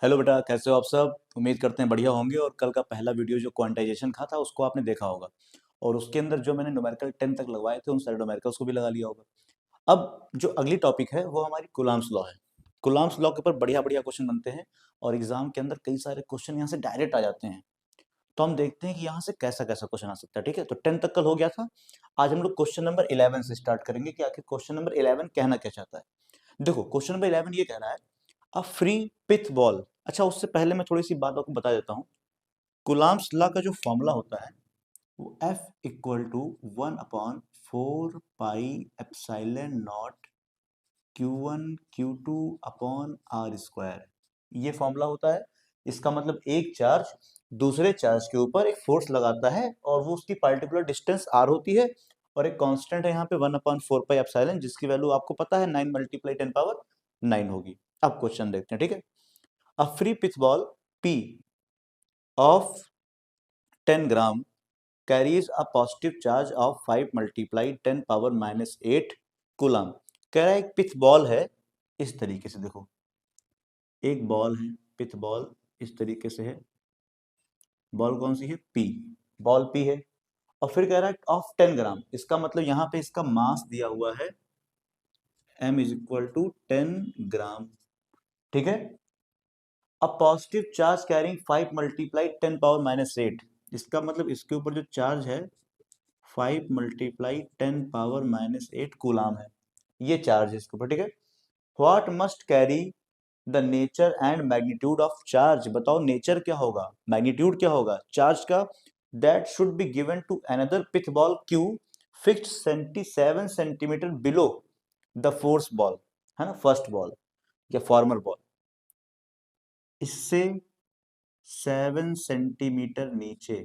Hello बेटा, कैसे हो आप सब। उम्मीद करते हैं बढ़िया होंगे। और कल का पहला वीडियो जो क्वांटाइजेशन का था उसको आपने देखा होगा। और उसके अंदर जो मैंने न्यूमेरिकल 10 तक लगवाए थे उन सारे न्यूमेरिकल्स को भी लगा लिया होगा। अब जो अगली टॉपिक है वो हमारी कुलाम्स लॉ है। कुलाम्स लॉ के ऊपर बढ़िया बढ़िया क्वेश्चन बनते हैं और एग्जाम के अंदर कई सारे क्वेश्चन यहाँ से डायरेक्ट आ जाते हैं। तो हम देखते हैं कि यहाँ से कैसा कैसा क्वेश्चन आ सकता है। ठीक है, तो 10 तक कल हो गया था। आज हम लोग क्वेश्चन नंबर 11 से स्टार्ट करेंगे कि आखिर क्वेश्चन नंबर 11 कहना क्या चाहता है। देखो, क्वेश्चन नंबर 11 ये कह रहा है अ फ्री पिथ बॉल। अच्छा, उससे पहले मैं थोड़ी सी बात आपको बता देता हूँ। कुलाम्स लॉ का जो फॉर्मूला होता है वो F equal to 1/4 pi epsilon naught Q1 Q2 upon R square, ये फॉर्मूला होता है। इसका मतलब एक चार्ज दूसरे चार्ज के ऊपर एक फोर्स लगाता है और वो उसकी पार्टिकुलर डिस्टेंस R होती है। और एक कांस्टेंट है यहाँ पे 1/4 पाई एप्सिलॉन, जिसकी वैल्यू आपको पता है 9 × 10⁻⁹ होगी। अब क्वेश्चन देखते हैं। ठीक है, a free pitch ball P of 10 gram carries a positive charge of 5 × 10⁻⁸ coulomb. कह रहा है एक पिच बॉल है इस तरीके से। देखो, एक बॉल है, पिच बॉल इस तरीके से है। बॉल कौन सी है? P। बॉल P है और फिर कह रहा है ऑफ 10 ग्राम। इसका मतलब यहाँ पे इसका मास दिया हुआ है m इज इक्वल टू 10 ग्राम। ठीक है, अ पॉजिटिव चार्ज कैरिंग 5 × 10⁻⁸। इसका मतलब इसके ऊपर जो चार्ज है 5 × 10⁻⁸ कूलाम है। ये चार्ज है इसके ऊपर। ठीक है, what must carry the nature and magnitude of charge. बताओ नेचर क्या होगा, मैग्नीट्यूड क्या होगा चार्ज का। That should be given to another pith ball Q fixed 77 centimetre below the force ball, है ना, फर्स्ट बॉल या फॉर्मर बॉल। इससे 7 सेंटीमीटर नीचे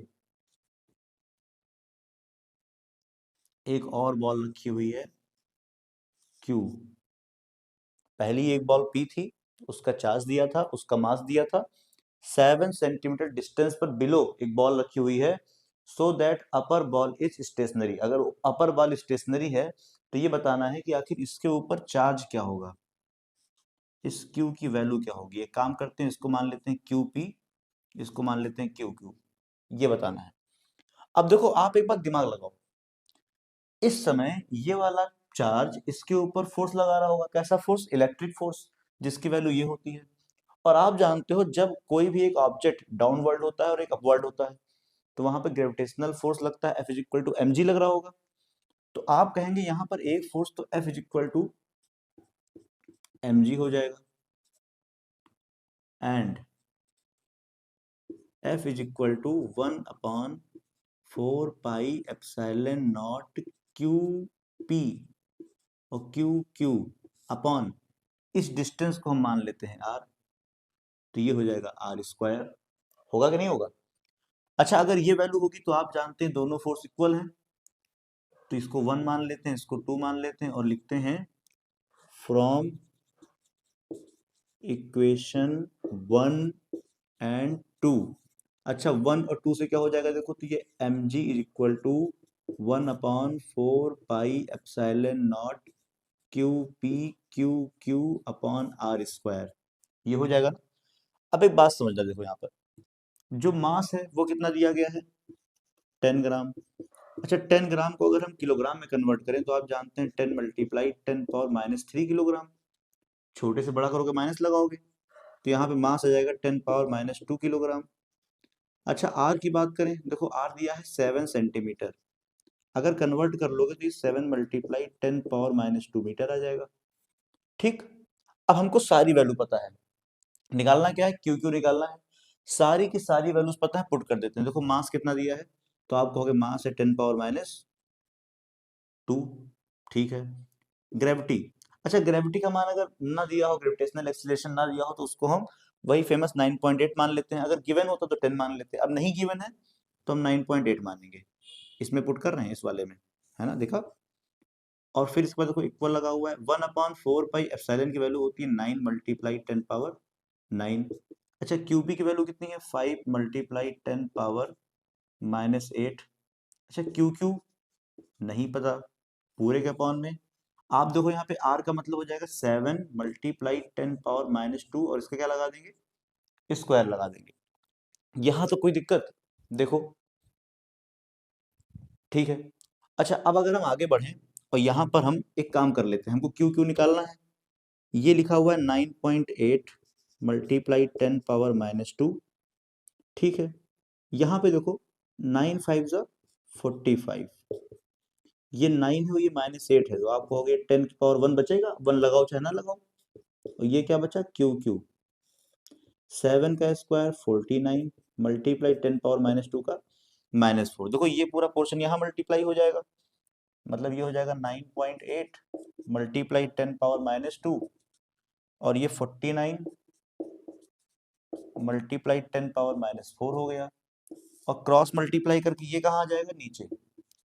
एक और बॉल रखी हुई है Q। पहली एक बॉल P थी, उसका चार्ज दिया था, उसका मास दिया था। 7 सेंटीमीटर डिस्टेंस पर बिलो एक बॉल रखी हुई है। So that upper ball is stationary. अगर अपर बॉल स्टेशनरी है तो ये बताना है कि आखिर इसके ऊपर चार्ज क्या होगा, इस Q की वैल्यू क्या होगी। एक काम करते हैं, इसको मान लेते हैं QP, इसको मान लेते हैं QQ। ये बताना है। अब देखो, आप एक बात दिमाग लगाओ, इस समय ये वाला चार्ज इसके ऊपर फोर्स लगा रहा होगा। कैसा फोर्स? इलेक्ट्रिक फोर्स, जिसकी वैल्यू ये होती है। और आप जानते हो जब कोई भी एक ऑब्जेक्ट डाउनवर्ड होता है और एक अपवर्ड होता है तो वहां पे ग्रेविटेशनल फोर्स लगता है, F is equal to mg लग रहा होगा। तो आप कहेंगे यहाँ पर एक फोर्स तो F is equal to mg हो जाएगा and F is equal to 1/4 pi epsilon naught QP और QQ अपॉन इस डिस्टेंस को हम मान लेते हैं R। तो ये हो जाएगा R स्क्वायर। होगा कि नहीं होगा? अच्छा, अगर ये वैल्यू होगी तो आप जानते हैं दोनों फोर्स इक्वल हैं, तो इसको 1 मान लेते हैं, इसको 2 मान लेते हैं और लिखते हैं फ्रॉम इक्वेशन 1 एंड 2। अच्छा, 1 और 2 से क्या हो जाएगा? देखो, तो ये mg is equal to 1/4 pi epsilon naught QP QQ upon R square. ये हो जाएगा ना। अब एक बात समझना, देखो यहाँ पर जो मास है वो कितना दिया गया है? 10 ग्राम। अच्छा, 10 ग्राम को अगर हम किलोग्राम में कन्वर्ट करें तो आप जानते हैं 10 × 10⁻³ किलोग्राम। छोटे से बड़ा करोगे माइनस लगाओगे तो यहाँ पे मास आ जाएगा 10⁻² किलोग्राम। अच्छा, आर की बात करें, देखो आर दिया है 7 सेंटीमीटर। अगर कन्वर्ट कर लोगे तो ये 7 × 10⁻² मीटर आ जाएगा। ठीक, अब हमको सारी वैल्यू पता है। निकालना क्या है? क्यू क्यू निकालना है। सारी की सारी वैल्यूज पता है, पुट कर देते हैं। देखो मास कितना दिया है, तो आप कहोगे मास है 10⁻²। ठीक है, ग्रेविटी। अच्छा, ग्रेविटी का मान अगर ना दिया हो, ग्रेविटेशनल एक्सीलरेशन ना दिया हो, तो उसको हम वही फेमस 9.8 मान लेते हैं। अगर गिवन होता तो 10 मान लेते हैं। अब नहीं गिवन है तो हम 9.8 मानेंगे। इसमें पुट कर रहे हैं, इस वाले में, है ना, देखा। और फिर इसके बाद देखो इक्वल लगा हुआ है 1/4 पाई एप्सिलॉन की वैल्यू होती है 9 × 10⁻⁹। अच्छा, क्यूबी की वैल्यू कितनी है? 5 × 10⁻⁻8। अच्छा, क्यू क्यू नहीं पता, पूरे के अपॉन में। आप देखो यहाँ पे R का मतलब हो जाएगा 7 × 10⁻² और इसका क्या लगा देंगे स्क्वायर लगा देंगे। यहां तो कोई दिक्कत, देखो, ठीक है। अच्छा, अब अगर हम आगे बढ़ें और यहां पर हम एक काम कर लेते हैं, हमको क्यू क्यू निकालना है। ये लिखा हुआ है 9.8 मल्टीप्लाई 10⁻²। ठीक है, यहाँ पे देखो 9 5 जा 45, ये 9 है, ये -8 है, तो आप कहोगे 10⁻1 बचेगा, 1 लगाओ चाहे ना लगाओ। और ये क्या बचा, क्यू क्यू। 7 का स्क्वायर 49 मल्टीप्लाई 10⁻² का -4। देखो ये पूरा पोर्शन यहाँ मल्टीप्लाई हो जाएगा, मतलब ये हो जाएगा 9.8 मल्टीप्लाई 10⁻², और ये 49 मल्टीप्लाई 10⁻4 हो गया, और क्रॉस मल्टीप्लाई करके ये कहाँ आ जाएगा, नीचे।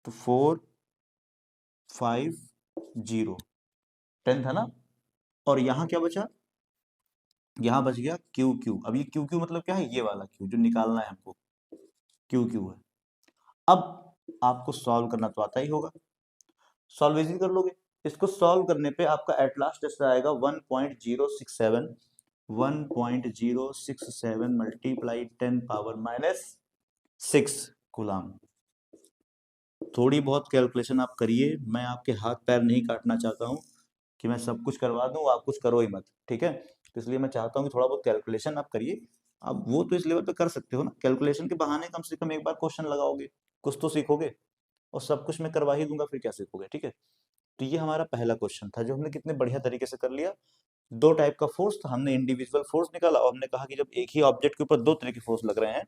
तो 4 5 0 10 था ना, और यहाँ क्या बचा, यहाँ बच गया क्यू क्यू। अब ये क्यू क्यू मतलब क्या है, ये वाला क्यू जो निकालना है हमको, क्यू क्यू है। अब आपको सॉल्व करना तो आता ही होगा, सॉल्व इजी कर लोगे। इसको सॉल्व करने पे आपका एट लास्ट आंसर आएगा 1.067, 1.067 मल्टीप्लाई 10⁻⁻6 कूलाम। थोड़ी बहुत कैलकुलेशन आप करिए, मैं आपके हाथ पैर नहीं काटना चाहता हूँ कि मैं सब कुछ करवा दूँ, आप कुछ करो ही मत, ठीक है। तो इसलिए मैं चाहता हूँ कि थोड़ा बहुत कैलकुलेशन आप करिए। अब वो तो इस लेवल पे कर सकते हो ना, कैलकुलेशन के बहाने कम से कम एक बार क्वेश्चन लगाओगे, कुछ तो सीखोगे। और सब कुछ मैं करवा ही दूंगा, फिर क्या सीखोगे, ठीक है। तो ये हमारा पहला क्वेश्चन था, जो हमने कितने बढ़िया तरीके से कर लिया। दो टाइप का फोर्स था, हमने इंडिविजुअल फोर्स निकाला, और हमने कहा कि जब एक ही ऑब्जेक्ट के ऊपर दो तरह के फोर्स लग रहे हैं,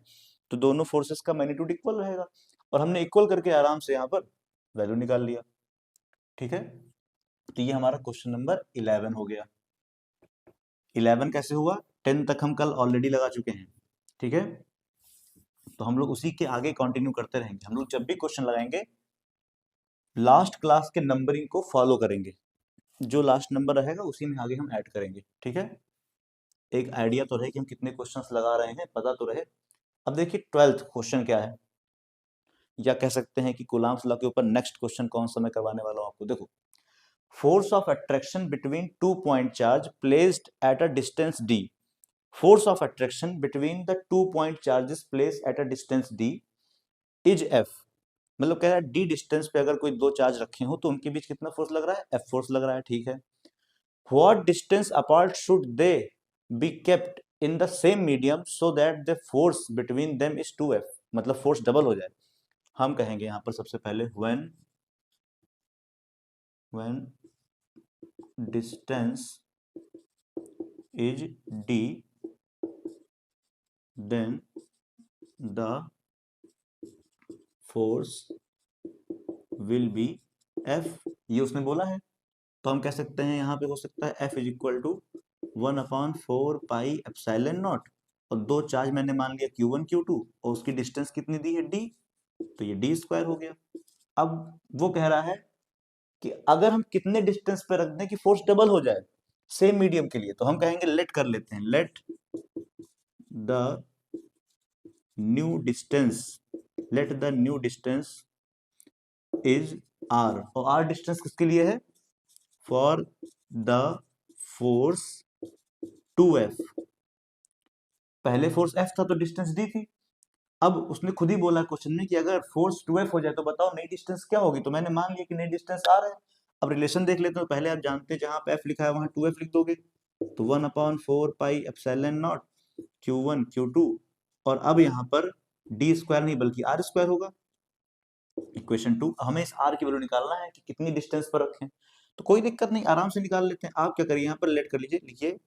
तो दोनों फोर्सेस का मैग्नीट्यूड इक्वल रहेगा, और हमने इक्वल करके आराम से यहाँ पर वैल्यू निकाल लिया, ठीक है। तो ये हमारा क्वेश्चन नंबर 11 हो गया। 11 कैसे हुआ, 10 तक हम कल ऑलरेडी लगा चुके हैं, ठीक है। तो हम लोग उसी के आगे कंटिन्यू करते रहेंगे। हम लोग जब भी क्वेश्चन लगाएंगे, लास्ट क्लास के नंबरिंग को फॉलो करेंगे, जो लास्ट नंबर रहेगा उसी में आगे हम ऐड करेंगे, ठीक है। एक आइडिया तो रहे कि हम कितने क्वेश्चंस लगा रहे हैं, पता तो रहे। अब देखिए 12th क्वेश्चन क्या है, या कह सकते हैं कि कूलम्ब्स लॉ के ऊपर नेक्स्ट क्वेश्चन कौन सा मैं करवाने वाला हूं आपको। देखो, force of attraction between two point charge placed at a distance D, force of attraction between the two point charges placed at a distance D is F. मतलब कह रहा है डी डिस्टेंस पे अगर कोई दो चार्ज रखे हो तो उनके बीच कितना फोर्स लग रहा है, एफ फोर्स लग रहा है, ठीक है। What distance apart should they be kept in the same medium so that the force between them is 2f, मतलब फोर्स डबल हो जाए। हम कहेंगे यहां पर सबसे पहले when distance is d then the force will be f, ये उसने बोला है। तो हम कह सकते हैं यहाँ पे हो सकता है f इज इक्वल टू 1/4πε0, और दो चार्ज मैंने मान लिया q1 q2, और उसकी डिस्टेंस कितनी दी है d, तो ये d स्क्वायर हो गया। अब वो कह रहा है कि अगर हम कितने डिस्टेंस पे रख दें कि फोर्स डबल हो जाए सेम मीडियम के लिए, तो हम कहेंगे लेट कर लेते हैं, let the new distance, let the new distance is r, और r डिस्टेंस किसके लिए है, फॉर द फोर्स 2f। पहले फोर्स f था तो डिस्टेंस d थी, अब उसने खुद ही बोला क्वेश्चन में कि अगर फोर्स 2f हो जाए तो बताओ नई डिस्टेंस क्या होगी, तो मैंने मान लिया कि नई डिस्टेंस r है। अब रिलेशन देख लेते हैं, पहले आप जानते हैं जहां पे f लिखा है वहां 2f लिख दोगे, तो 1/4πε0 q1 q2, और अब यहाँ पर d स्क्वायर नहीं बल्कि r स्क्वायर होगा। इक्वेशन 2, हमें इस r की वैल्यू निकालना है कि कितनी डिस्टेंस पर रखें, तो कोई दिक्कत नहीं, आराम से निकाल लेते हैं। आप क्या करिए, यहाँ पर लेट कर लीजिए, लिखिए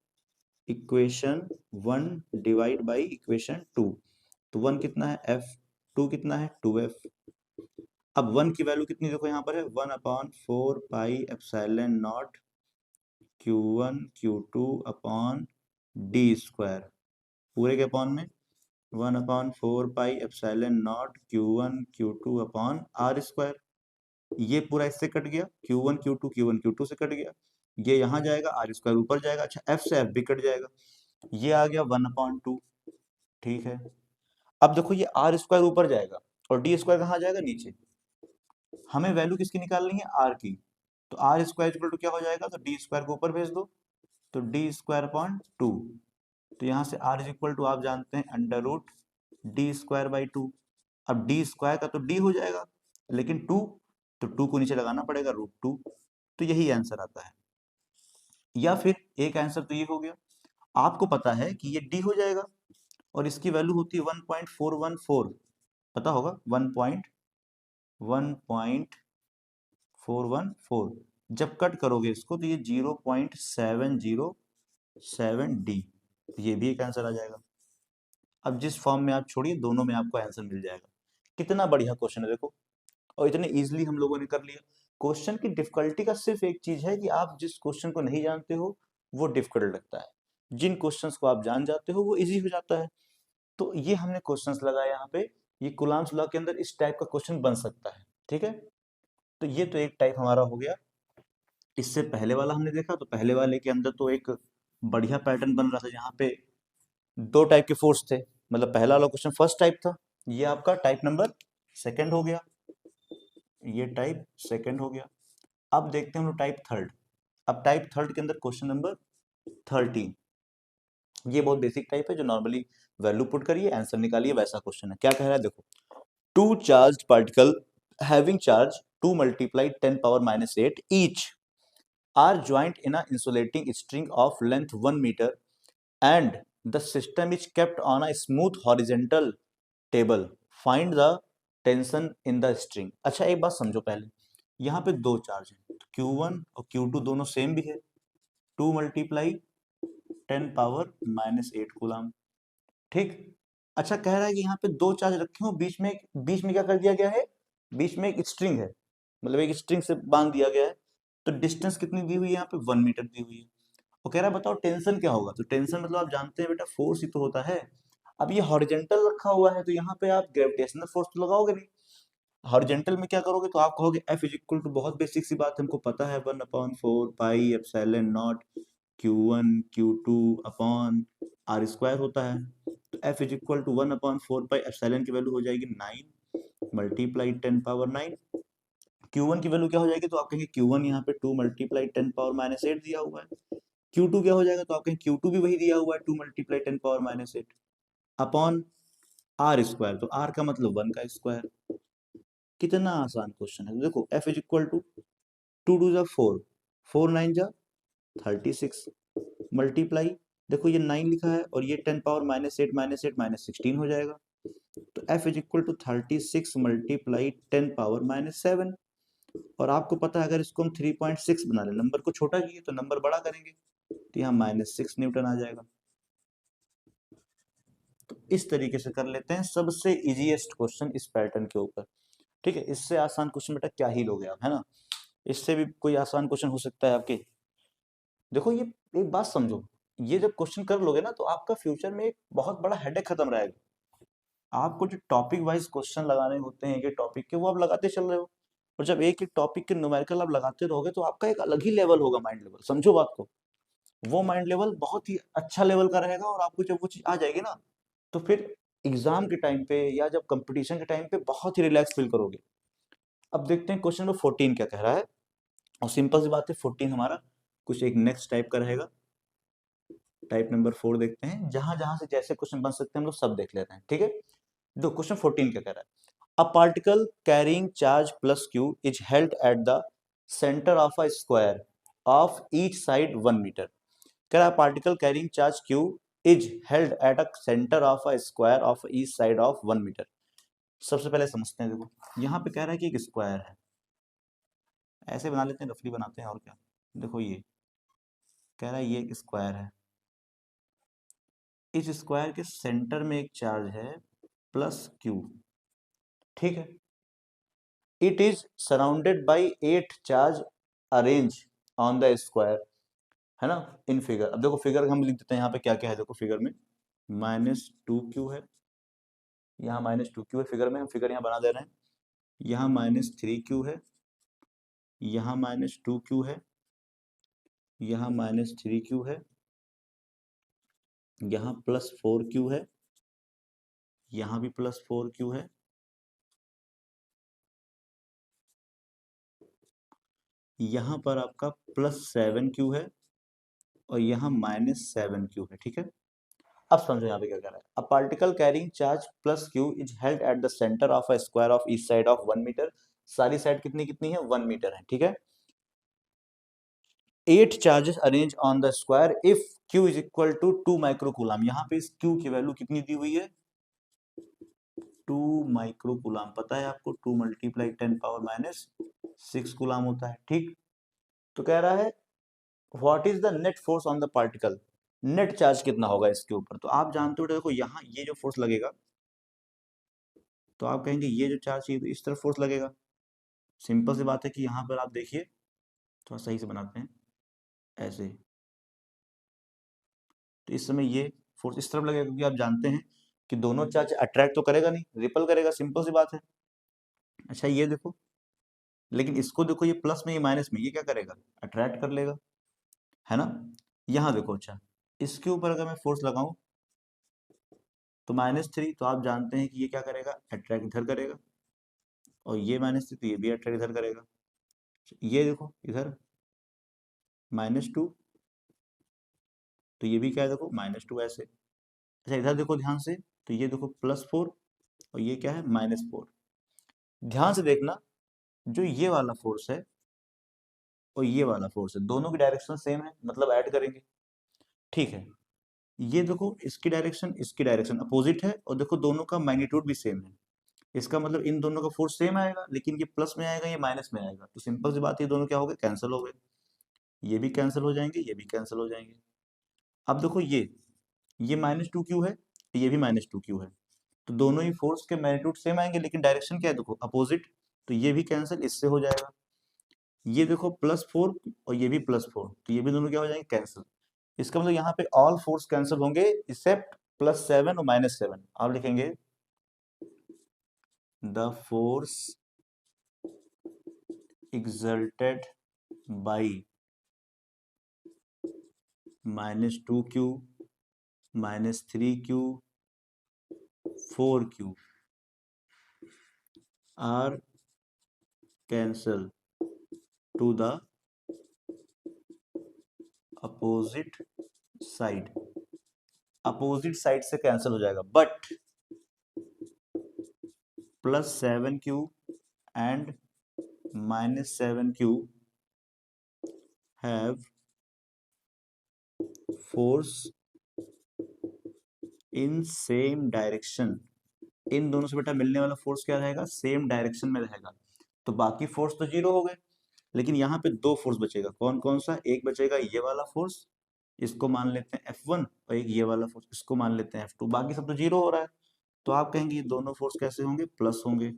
इक्वेशन 1 डिवाइड बाई इक्वेशन 2। तो 1 कितना है f, 2 कितना है 2f। अब 1 की वैल्यू कितनी देखो यहाँ पर है 1/4πε0 q1 q2 upon D square, पूरे के अपॉन में 1/4πε0 q1 q2 upon r square. ये पूरा इससे कट गया, q1 q2 से कट गया, ये यहाँ जाएगा, आर स्क्वायर ऊपर जाएगा, अच्छा f से f भी कट जाएगा, ये आ गया 1/2, ठीक है। अब देखो ये आर स्क्वायर ऊपर जाएगा और डी स्क्वायर कहाँ जाएगा, नीचे। हमें वैल्यू किसकी निकालनी है, आर की, तो आर स्क्वायर इक्वल टू क्या हो जाएगा, तो डी स्क्वायर को ऊपर भेज दो, तो डी स्क्वायर अपॉन 2, तो यहाँ से r इज इक्वल टू आप जानते हैं under root d square by two. अब डी स्क्वायर का तो डी हो जाएगा, लेकिन टू, तो टू को नीचे लगाना पड़ेगा रूट टू। तो यही आंसर आता है। या फिर एक आंसर तो ये हो गया, आपको पता है कि ये डी हो जाएगा और इसकी वैल्यू होती है 1.414, पता होगा 1.414। जब कट करोगे इसको तो ये 0.707 डी, ये भी एक आंसर आ जाएगा। अब जिस फॉर्म में आप छोड़िए, दोनों में आपको आंसर मिल जाएगा। कितना बढ़िया क्वेश्चन है देखो, और इतने इजीली हम लोगों ने कर लिया। क्वेश्चन की डिफिकल्टी का सिर्फ एक चीज है कि आप जिस क्वेश्चन को नहीं जानते हो वो डिफिकल्ट लगता है, जिन क्वेश्चंस को आप जान जाते हो वो इजी हो जाता है। तो ये हमने क्वेश्चंस लगाए यहाँ पे, ये कुलाम्स लॉ के अंदर इस टाइप का क्वेश्चन बन सकता है, ठीक है। तो ये तो एक टाइप हमारा हो गया। इससे पहले वाला हमने देखा, तो पहले वाले के अंदर तो एक बढ़िया पैटर्न बन रहा था, यहाँ पे दो टाइप के फोर्स थे। मतलब पहला वाला क्वेश्चन फर्स्ट टाइप था, ये आपका टाइप नंबर सेकंड हो गया, ये टाइप सेकंड हो गया। अब देखते हैं हम लोग टाइप थर्ड। अब टाइप थर्ड के अंदर क्वेश्चन नंबर 13, ये बहुत बेसिक टाइप है, जो नॉर्मली वैल्यू पुट करिए आंसर निकालिए, वैसा क्वेश्चन है। क्या कह रहा है देखो, two charged particle having charge 2 multiplied 10 power minus 8 each are joined in a insulating string of length 1 meter and the system is kept on a smooth horizontal table. Find the tension in the string. अच्छा एक बात समझो पहले, यहाँ पे दो charge है, Q1 और Q2 दोनों सेम भी है, 2 मल्टीप्लाई 10 पावर माइनस 8 कूलम, ठीक। अच्छा कह रहा है कि यहाँ पे दो चार्ज रखे हो, बीच में क्या कर दिया गया है, बीच में एक स्ट्रिंग है, मतलब एक स्ट्रिंग से बांध दिया गया है। तो डिस्टेंस कितनी दी हुई है यहाँ पे, 1 मीटर दी हुई है। वो कह रहा है बताओ टेंशन क्या होगा, तो टेंशन मतलब आप जानते हैं बेटा फोर्स ही तो होता है। अब ये हॉरिजेंटल रखा हुआ है, तो यहाँ पे आप ग्रेविटेशनल फोर्स तो लगाओगे नहीं। हॉरिजेंटल में क्या करोगे, तो आप कहोगे F इज इक्वल टू, बहुत बेसिक सी बात हमको पता है, 1/4 pi epsilon naught Q1 Q2 upon r square होता है। तो F is equal to 1/4 pi epsilon की वैल्यू हो जाएगी 9 मल्टीप्लाई 10 पावर 9। Q1 की वैल्यू क्या हो जाएगी, तो आप कहेंगे Q1 यहाँ पे 2 मल्टीप्लाई 10 पावर माइनस 8 दिया हुआ है। Q2 क्या हो जाएगा, तो आप कहेंगे Q2 भी वही दिया हुआ है, 2 multiply 10 power minus 8 upon r square, तो आर का मतलब 1 का स्क्वायर। कितना आसान क्वेश्चन है। तो देखो F इज इक्वल टू 2 2 जा 4, 4 9 जा 36 मल्टीप्लाई, देखो ये 9 लिखा है और ये 10 पावर माइनस 8 माइनस 16 हो जाएगा। तो F is equal to 36 multiply 10 power -7। और आपको पता है अगर इसको हम 3.6 बना लें, नंबर को छोटा किए तो नंबर बड़ा करेंगे, तो यहाँ -6 न्यूटन आ जाएगा। तो इस तरीके से कर लेते हैं, सबसे इजीएस्ट क्वेश्चन इस पैटर्न के ऊपर, ठीक है। इससे आसान क्वेश्चन बेटा क्या ही लोगे आप, है ना। इससे भी कोई आसान क्वेश्चन हो सकता है आपके। देखो ये एक बात समझो, ये जब क्वेश्चन कर लोगे ना तो आपका फ्यूचर में एक बहुत बड़ा हेडेक खत्म रहेगा। आपको जो टॉपिक वाइज क्वेश्चन लगाने होते हैं एक टॉपिक के, वो आप लगाते चल रहे हो, और जब एक एक टॉपिक के न्यूमेरिकल आप लगाते रहोगे तो आपका एक अलग ही लेवल होगा, माइंड लेवल, समझो बात को। वो माइंड लेवल बहुत ही अच्छा लेवल का रहेगा, और आपको जब वो चीज आ जाएगी ना, तो फिर एग्जाम के टाइम पे या जब कंपटीशन के टाइम पे बहुत ही रिलैक्स फील करोगे। अब देखते हैं क्वेश्चन नंबर 14 क्या कह रहा है, और सिंपल सी बात है 14 हमारा कुछ एक नेक्स्ट टाइप का रहेगा। टाइप नंबर 4 देखते हैं, जहां जहां से जैसे क्वेश्चन बन सकते हैं हम लोग सब देख लेते हैं, ठीक है। दो क्वेश्चन 14 क्या कह रहा है, a particle carrying charge plus q is held at the centre of a square of each side 1 metre. कह रहा है particle carrying charge q is held at a centre of a square of each side of 1 metre. सबसे पहले समझते हैं, देखो यहाँ पे कह रहा है कि एक स्क्वायर है, ऐसे बना लेते हैं, रफली बनाते हैं और क्या। देखो ये कह रहा है ये एक स्क्वायर है, इस स्क्वायर के सेंटर में एक चार्ज है प्लस क्यू, ठीक है। It is surrounded by 8 charge arrange on the square, है ना, इन फिगर। अब देखो फिगर हम लिख देते हैं यहाँ पे क्या क्या है, देखो फिगर में -2q है, यहाँ -2q है फिगर में, हम फिगर यहाँ बना दे रहे हैं। यहाँ -3q है, यहाँ -2q है, यहाँ -3q है, यहाँ +4q है, यहाँ भी +4q है, यहाँ पर आपका +7q है, और यहाँ -7q है, ठीक है। अब समझो यहाँ पे क्या कह रहा है। A particle carrying charge plus q is held at the centre of a square of each side of 1 metre. सारी साइड कितनी कितनी है, 1 मीटर है, ठीक है। 8 charges arrange on the square if q is equal to 2 microcoulomb. यहाँ पे इस क्यू की वैल्यू कितनी दी हुई है, 2 माइक्रोकूलम। पता है आपको 2 मल्टीप्लाई 10⁻⁻6 कूलम होता है, ठीक। तो कह रहा है what is the net force on the particle, net charge कितना होगा इसके ऊपर। तो आप जानते हो, देखो यहाँ ये जो फोर्स लगेगा, तो आप कहेंगे ये जो चार्ज चाहिए तो इस तरफ फोर्स लगेगा। सिंपल सी बात है कि यहाँ पर आप देखिए, थोड़ा सही से बनाते हैं ऐसे, तो इस समय ये फोर्स इस तरफ लगेगा, क्योंकि आप जानते हैं कि दोनों चार्ज अट्रैक्ट तो करेगा नहीं, रिपल करेगा, सिंपल सी बात है। अच्छा ये देखो, लेकिन इसको देखो, ये प्लस में ये माइनस में, ये क्या करेगा, अट्रैक्ट कर लेगा, है ना। यहाँ देखो, अच्छा इसके ऊपर अगर मैं फोर्स लगाऊं तो -3, तो आप जानते हैं कि ये क्या करेगा, अट्रैक्ट इधर करेगा, और ये -3 तो ये भी अट्रैक्ट इधर करेगा। ये देखो इधर -2, तो ये भी क्या है, देखो -2 ऐसे। अच्छा इधर देखो ध्यान से, तो ये देखो +4, और ये क्या है, -4। ध्यान से देखना, जो ये वाला फोर्स है और ये वाला फोर्स है, दोनों की डायरेक्शन सेम है, मतलब ऐड करेंगे, ठीक है। ये देखो इसकी डायरेक्शन अपोजिट है, और देखो दोनों का मैग्नीट्यूड भी सेम है। इसका मतलब इन दोनों का फोर्स सेम आएगा, लेकिन ये प्लस में आएगा, ये माइनस में आएगा, तो सिंपल सी बात, ये दोनों क्या हो गए, कैंसिल हो गए। ये भी कैंसिल हो जाएंगे, ये भी कैंसिल हो जाएंगे। अब देखो ये -2 क्यू है, ये भी -2 क्यू है, तो दोनों ही फोर्स के मैग्नीट्यूड सेम आएंगे, लेकिन डायरेक्शन क्या है, देखो अपोजिट, तो ये भी कैंसिल इससे हो जाएगा। ये देखो +4 और ये भी +4, तो ये भी दोनों क्या हो जाएंगे, कैंसिल। इसका मतलब यहाँ पे ऑल फोर्स कैंसिल होंगे एक्सेप्ट +7 और -7। आप लिखेंगे the force exerted by -2 q, -3 q, 4 q are cancel to the opposite side। Opposite side से कैंसिल हो जाएगा, but +7 q and -7 q have force in same direction. इन दोनों से बेटा मिलने वाला फोर्स क्या रहेगा, सेम डायरेक्शन में रहेगा। तो बाकी फोर्स तो जीरो हो गए, लेकिन यहाँ पे दो फोर्स बचेगा, कौन कौन सा, एक बचेगा ये वाला फोर्स, इसको मान लेते हैं F1, और एक ये वाला फोर्स, इसको मान लेते हैं F2। बाकी सब तो जीरो हो रहा है, तो आप कहेंगे ये दोनों फोर्स कैसे होंगे, प्लस होंगे।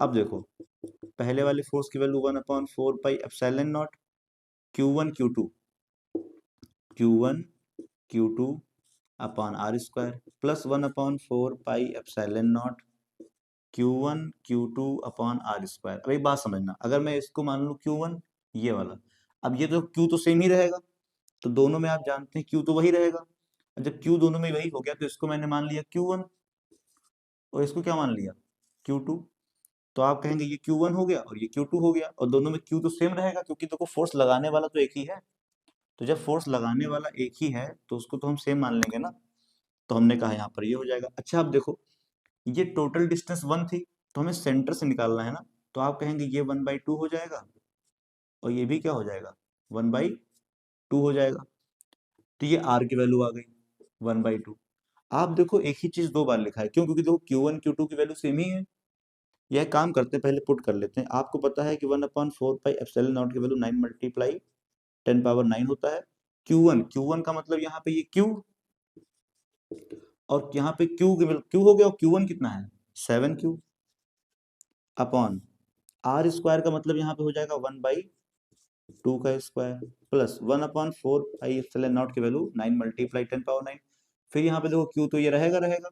अब देखो, पहले वाले फोर्स की value 1/4πε0 Q1 Q2 Q1 Q2 upon r square, plus 1/4πε0 Q1 Q2 upon r square. अब एक बात समझना, अगर मैं इसको मान लूँ Q1, ये वाला, अब ये तो Q तो सेम ही रहेगा, तो दोनों में आप जानते हैं Q तो वही रहेगा। जब Q दोनों में वही हो गया, तो इसको मैंने मान लिया Q1, और इसको क्या मान लिया, Q2। तो आप कहेंगे ये Q1 हो गया और ये Q2 हो गया, और दोनों में Q तो सेम रहेगा, क्योंकि देखो फोर्स लगाने वाला तो एक ही है। तो जब फोर्स लगाने वाला एक ही है, तो उसको तो हम सेम मान लेंगे ना। तो हमने कहा यहाँ पर ये हो जाएगा। अच्छा अब देखो, ये टोटल डिस्टेंस 1 थी, तो हमें सेंटर से निकालना है ना, तो आप कहेंगे ये 1/2 हो जाएगा, और ये भी क्या हो जाएगा, 1/2 हो जाएगा। तो ये r की वैल्यू आ गई 1/2। आप देखो एक ही चीज दो बार लिखा है, क्यों, क्योंकि देखो Q1 Q2 की वैल्यू सेम ही है। यह काम करते हैं, पहले पुट कर लेते हैं। आपको पता है कि 1/4πε0 की वैल्यू 9 मल्टीप्लाई 10⁻9 होता है। Q1 का मतलब यहाँ पे ये Q, और यहाँ पे Q हो गया, और Q1 कितना है, 7Q अपॉन आर स्क्वायर का मतलब यहाँ पे हो जाएगा 1/2 का स्क्वायर, प्लस 1/4πε0 की वैल्यू 9 मल्टीप्लाई 10⁻9। फिर यहाँ पे देखो Q तो ये रहेगा रहेगा,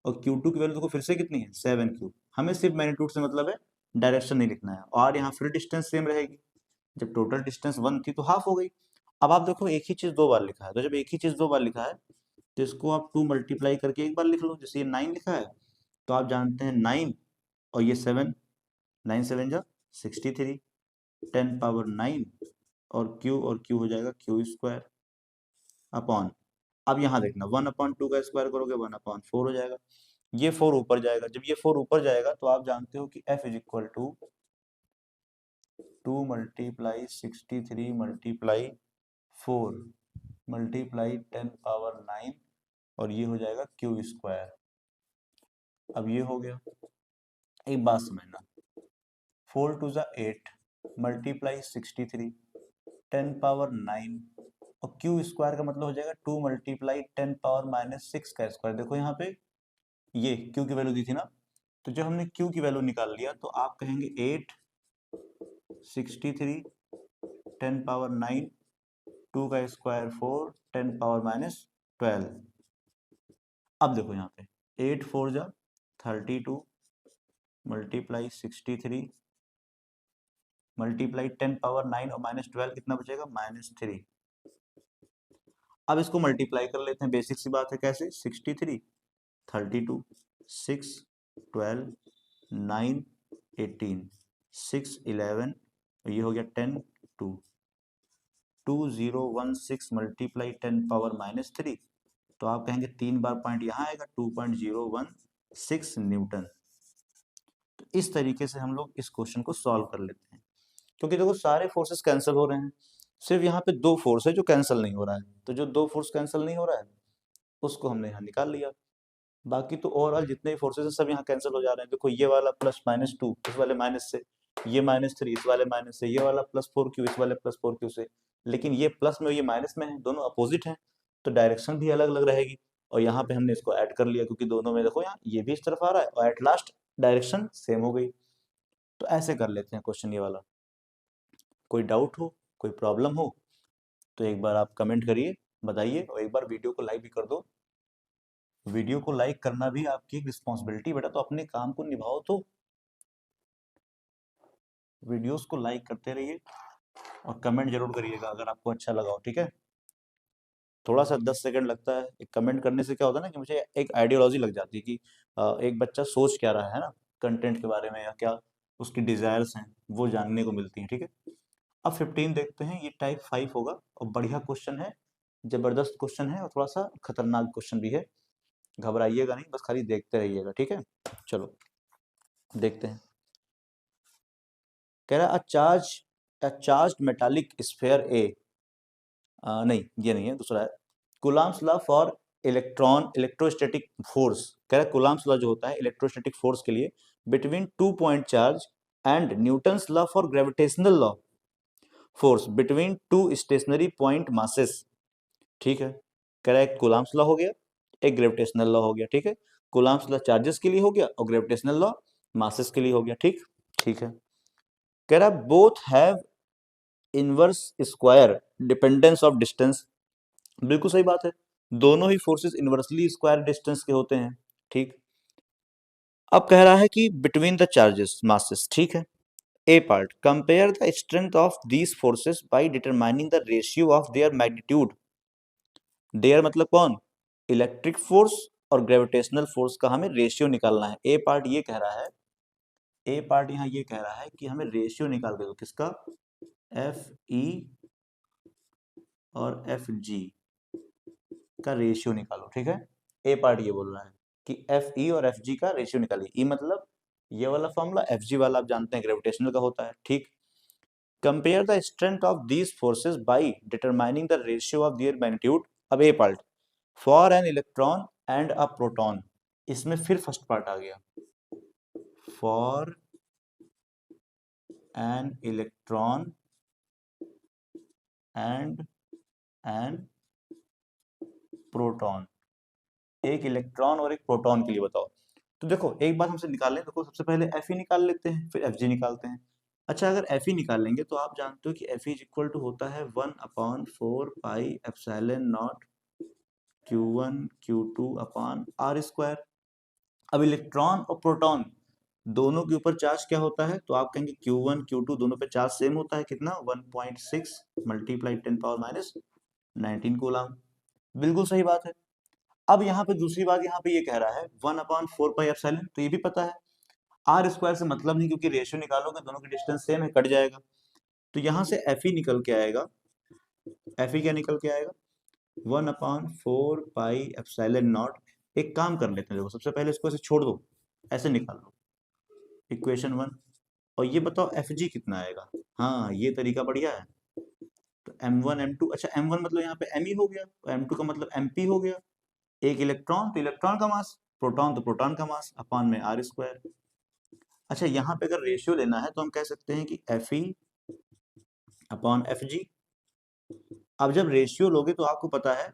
और Q2 की वैल्यू देखो फिर से कितनी है, 7Q। हमें सिर्फ मैग्नीट्यूड से मतलब है, डायरेक्शन नहीं लिखना है। और यहाँ फिर डिस्टेंस सेम रहेगी, जब टोटल डिस्टेंस 1 थी तो हाफ हो गई। अब आप देखो एक ही चीज दो बार लिखा है, तो जब एक ही चीज दो बार लिखा है, तो इसको आप 2 मल्टीप्लाई करके एक बार लिख लो। जैसे ये 9 लिखा है, तो आप जानते हैं 9 और ये 7, 9 7 जा 63, 10⁻9, और Q हो जाएगा Q स्क्वायर अपॉन अब यहाँ देखना 1/2 का स्क्वायर करोगे 1/4 हो जाएगा, ये 4 ऊपर जाएगा, जब ये 4 ऊपर जाएगा तो आप जानते हो कि f is equal to 2 multiply 63 multiply 4 multiply 10 power 9 और ये हो जाएगा क्यू स्क्वायर। अब ये हो गया, एक बात समझना, 4 टू ज़ा 8 मल्टीप्लाई 63 10 पावर 9 और क्यू स्क्वायर का मतलब हो जाएगा 2 मल्टीप्लाई 10 पावर -6 का स्क्वायर। देखो यहाँ पे ये क्यू की वैल्यू दी थी ना, तो जब हमने क्यू की वैल्यू निकाल लिया तो आप कहेंगे 8 63 10 पावर 9 2 का स्क्वायर 4 10 पावर -12। अब देखो यहाँ पे 8 4 जा 32 मल्टीप्लाई 63 मल्टीप्लाई 10 पावर 9 और -12 कितना बचेगा -3। अब इसको मल्टीप्लाई कर लेते हैं, बेसिक सी बात है, कैसे 63 32 6 12 9 18 6 11 ये हो गया 10 2 2016 मल्टीप्लाई 10 पावर -3, तो आप कहेंगे 3 बार पॉइंट यहाँ आएगा 2.016 न्यूटन। तो इस तरीके से हम लोग इस क्वेश्चन को सॉल्व कर लेते हैं, क्योंकि देखो सारे फोर्सेस कैंसिल हो रहे हैं, सिर्फ यहाँ पे 2 फोर्स है जो कैंसिल नहीं हो रहा है, तो जो 2 फोर्स कैंसिल नहीं हो रहा है उसको हमने यहाँ निकाल लिया। बाकी तो ओवरऑल जितने भी फोर्सेस हैं सब यहाँ कैंसिल हो जा रहे हैं। देखो ये वाला +-2 इस वाले माइनस से, ये -3 इस वाले माइनस से, ये वाला +4q इस वाले +4q से, लेकिन ये प्लस में ये माइनस में है, दोनों अपोजिट हैं तो डायरेक्शन भी अलग अलग रहेगी। और यहाँ पे हमने इसको ऐड कर लिया क्योंकि दोनों में देखो यहाँ ये भी इस तरफ आ रहा है और एट लास्ट डायरेक्शन सेम हो गई। तो ऐसे कर लेते हैं क्वेश्चन ये वाला। कोई डाउट हो, कोई प्रॉब्लम हो तो एक बार आप कमेंट करिए, बताइए, और एक बार वीडियो को लाइक भी कर दो। वीडियो को लाइक करना भी आपकी एक रिस्पॉन्सिबिलिटी बेटा, तो अपने काम को निभाओ, तो वीडियोस को लाइक करते रहिए और कमेंट जरूर करिएगा अगर आपको अच्छा लगा हो, ठीक है। थोड़ा सा 10 सेकंड लगता है, एक कमेंट करने से क्या होता है ना कि मुझे एक आइडियोलॉजी लग जाती है कि एक बच्चा सोच क्या रहा है ना कंटेंट के बारे में, या क्या उसकी डिजायर्स हैं वो जानने को मिलती हैं, ठीक है। अब 15 देखते हैं, ये टाइप 5 होगा और बढ़िया क्वेश्चन है, जबरदस्त क्वेश्चन है और थोड़ा सा खतरनाक क्वेश्चन भी है, घबराइएगा नहीं, बस खाली देखते रहिएगा, ठीक है। चलो देखते हैं। कह रहा अ चार्ज मेटालिक स्फेयर ए, नहीं ये नहीं है, दूसरा है। Coulomb's law for electron electrostatic force, कह रहा है कूलम्ब्स लॉ जो होता है इलेक्ट्रोस्टैटिक फोर्स के लिए between 2 point charge and Newton's law for gravitational law force between 2 stationary point masses, ठीक है। कह रहा है एक कूलम्ब्स लॉ हो गया, एक ग्रेविटेशनल लॉ हो गया, ठीक है। कूलम्ब्स लॉ चार्जेस के लिए हो गया और ग्रेविटेशनल लॉ मासेस के लिए हो गया, ठीक ठीक है। कह रहा है both have inverse square dependence of distance, बिल्कुल सही बात है, दोनों ही फोर्सेस इनवर्सली स्क्वायर डिस्टेंस के होते हैं, ठीक। अब कह रहा है कि बिटवीन द चार्जेस मासेस, ठीक है। A part compare the strength of these forces by determining the ratio of their magnitude, their मतलब कौन, इलेक्ट्रिक फोर्स और ग्रेविटेशनल फोर्स का हमें रेशियो निकालना है। ए पार्ट ये कह रहा है, ए पार्ट यहाँ ये कह रहा है कि हमें रेशियो निकाल के दो, किसका, एफ ई और एफ जी का रेशियो निकालो, ठीक है। ए पार्ट ये बोल रहा है कि एफ ई और एफ जी का रेशियो निकालिए। ई मतलब ये वाला फॉर्मूला, एफ जी वाला आप जानते हैं ग्रेविटेशनल का होता है, ठीक। Compare the strength of these forces by determining the ratio of their magnitude. अब a part for an electron and a proton, इसमें फिर फर्स्ट पार्ट आ गया, for an electron and an proton, एक इलेक्ट्रॉन और एक प्रोटॉन के लिए बताओ। तो देखो एक बात हमसे निकाल लें, देखो सबसे पहले एफ ई निकाल लेते हैं फिर एफ जी निकालते हैं। अच्छा अगर एफ ई निकाल लेंगे तो आप जानते हो कि F e is equal to होता है 1/4 pi epsilon naught Q1 Q2 upon r square. अब इलेक्ट्रॉन और प्रोटॉन दोनों के ऊपर चार्ज क्या होता है, तो आप कहेंगे Q1 Q2 दोनों पे चार्ज सेम होता है, कितना 1.6 मल्टीप्लाई 10 पावर -19 कूलम, बिल्कुल सही बात है। अब यहाँ पे दूसरी बात यहाँ पे ये कह रहा है 1/4 पाई एप्सिलॉन, तो ये भी पता है, आर स्क्वायर से मतलब नहीं क्योंकि रेशियो निकालोगे दोनों की डिस्टेंस सेम है, कट जाएगा, तो यहाँ से एफ ई निकल के आएगा, एफ ई क्या निकल के आएगा 1/4 पाई एप्सिलॉन नॉट। एक काम कर लेते हैं, देखो सबसे पहले इसको ऐसे छोड़ दो, ऐसे निकाल लो इक्वेशन 1, और ये बताओ एफ जी कितना आएगा। हाँ ये तरीका बढ़िया है। तो M1 M2, अच्छा M1 मतलब यहाँ पे M ही हो गया, और M2 का मतलब MP हो गया। एक इलेक्ट्रॉन तो इलेक्ट्रॉन का मास, प्रोटॉन तो प्रोटॉन का मास, अपॉन में आर स्क्वायर। अच्छा यहाँ पे अगर रेशियो लेना है तो हम कह सकते हैं कि Fe अपॉन एफ जी। अब जब रेशियो लोगे तो आपको पता है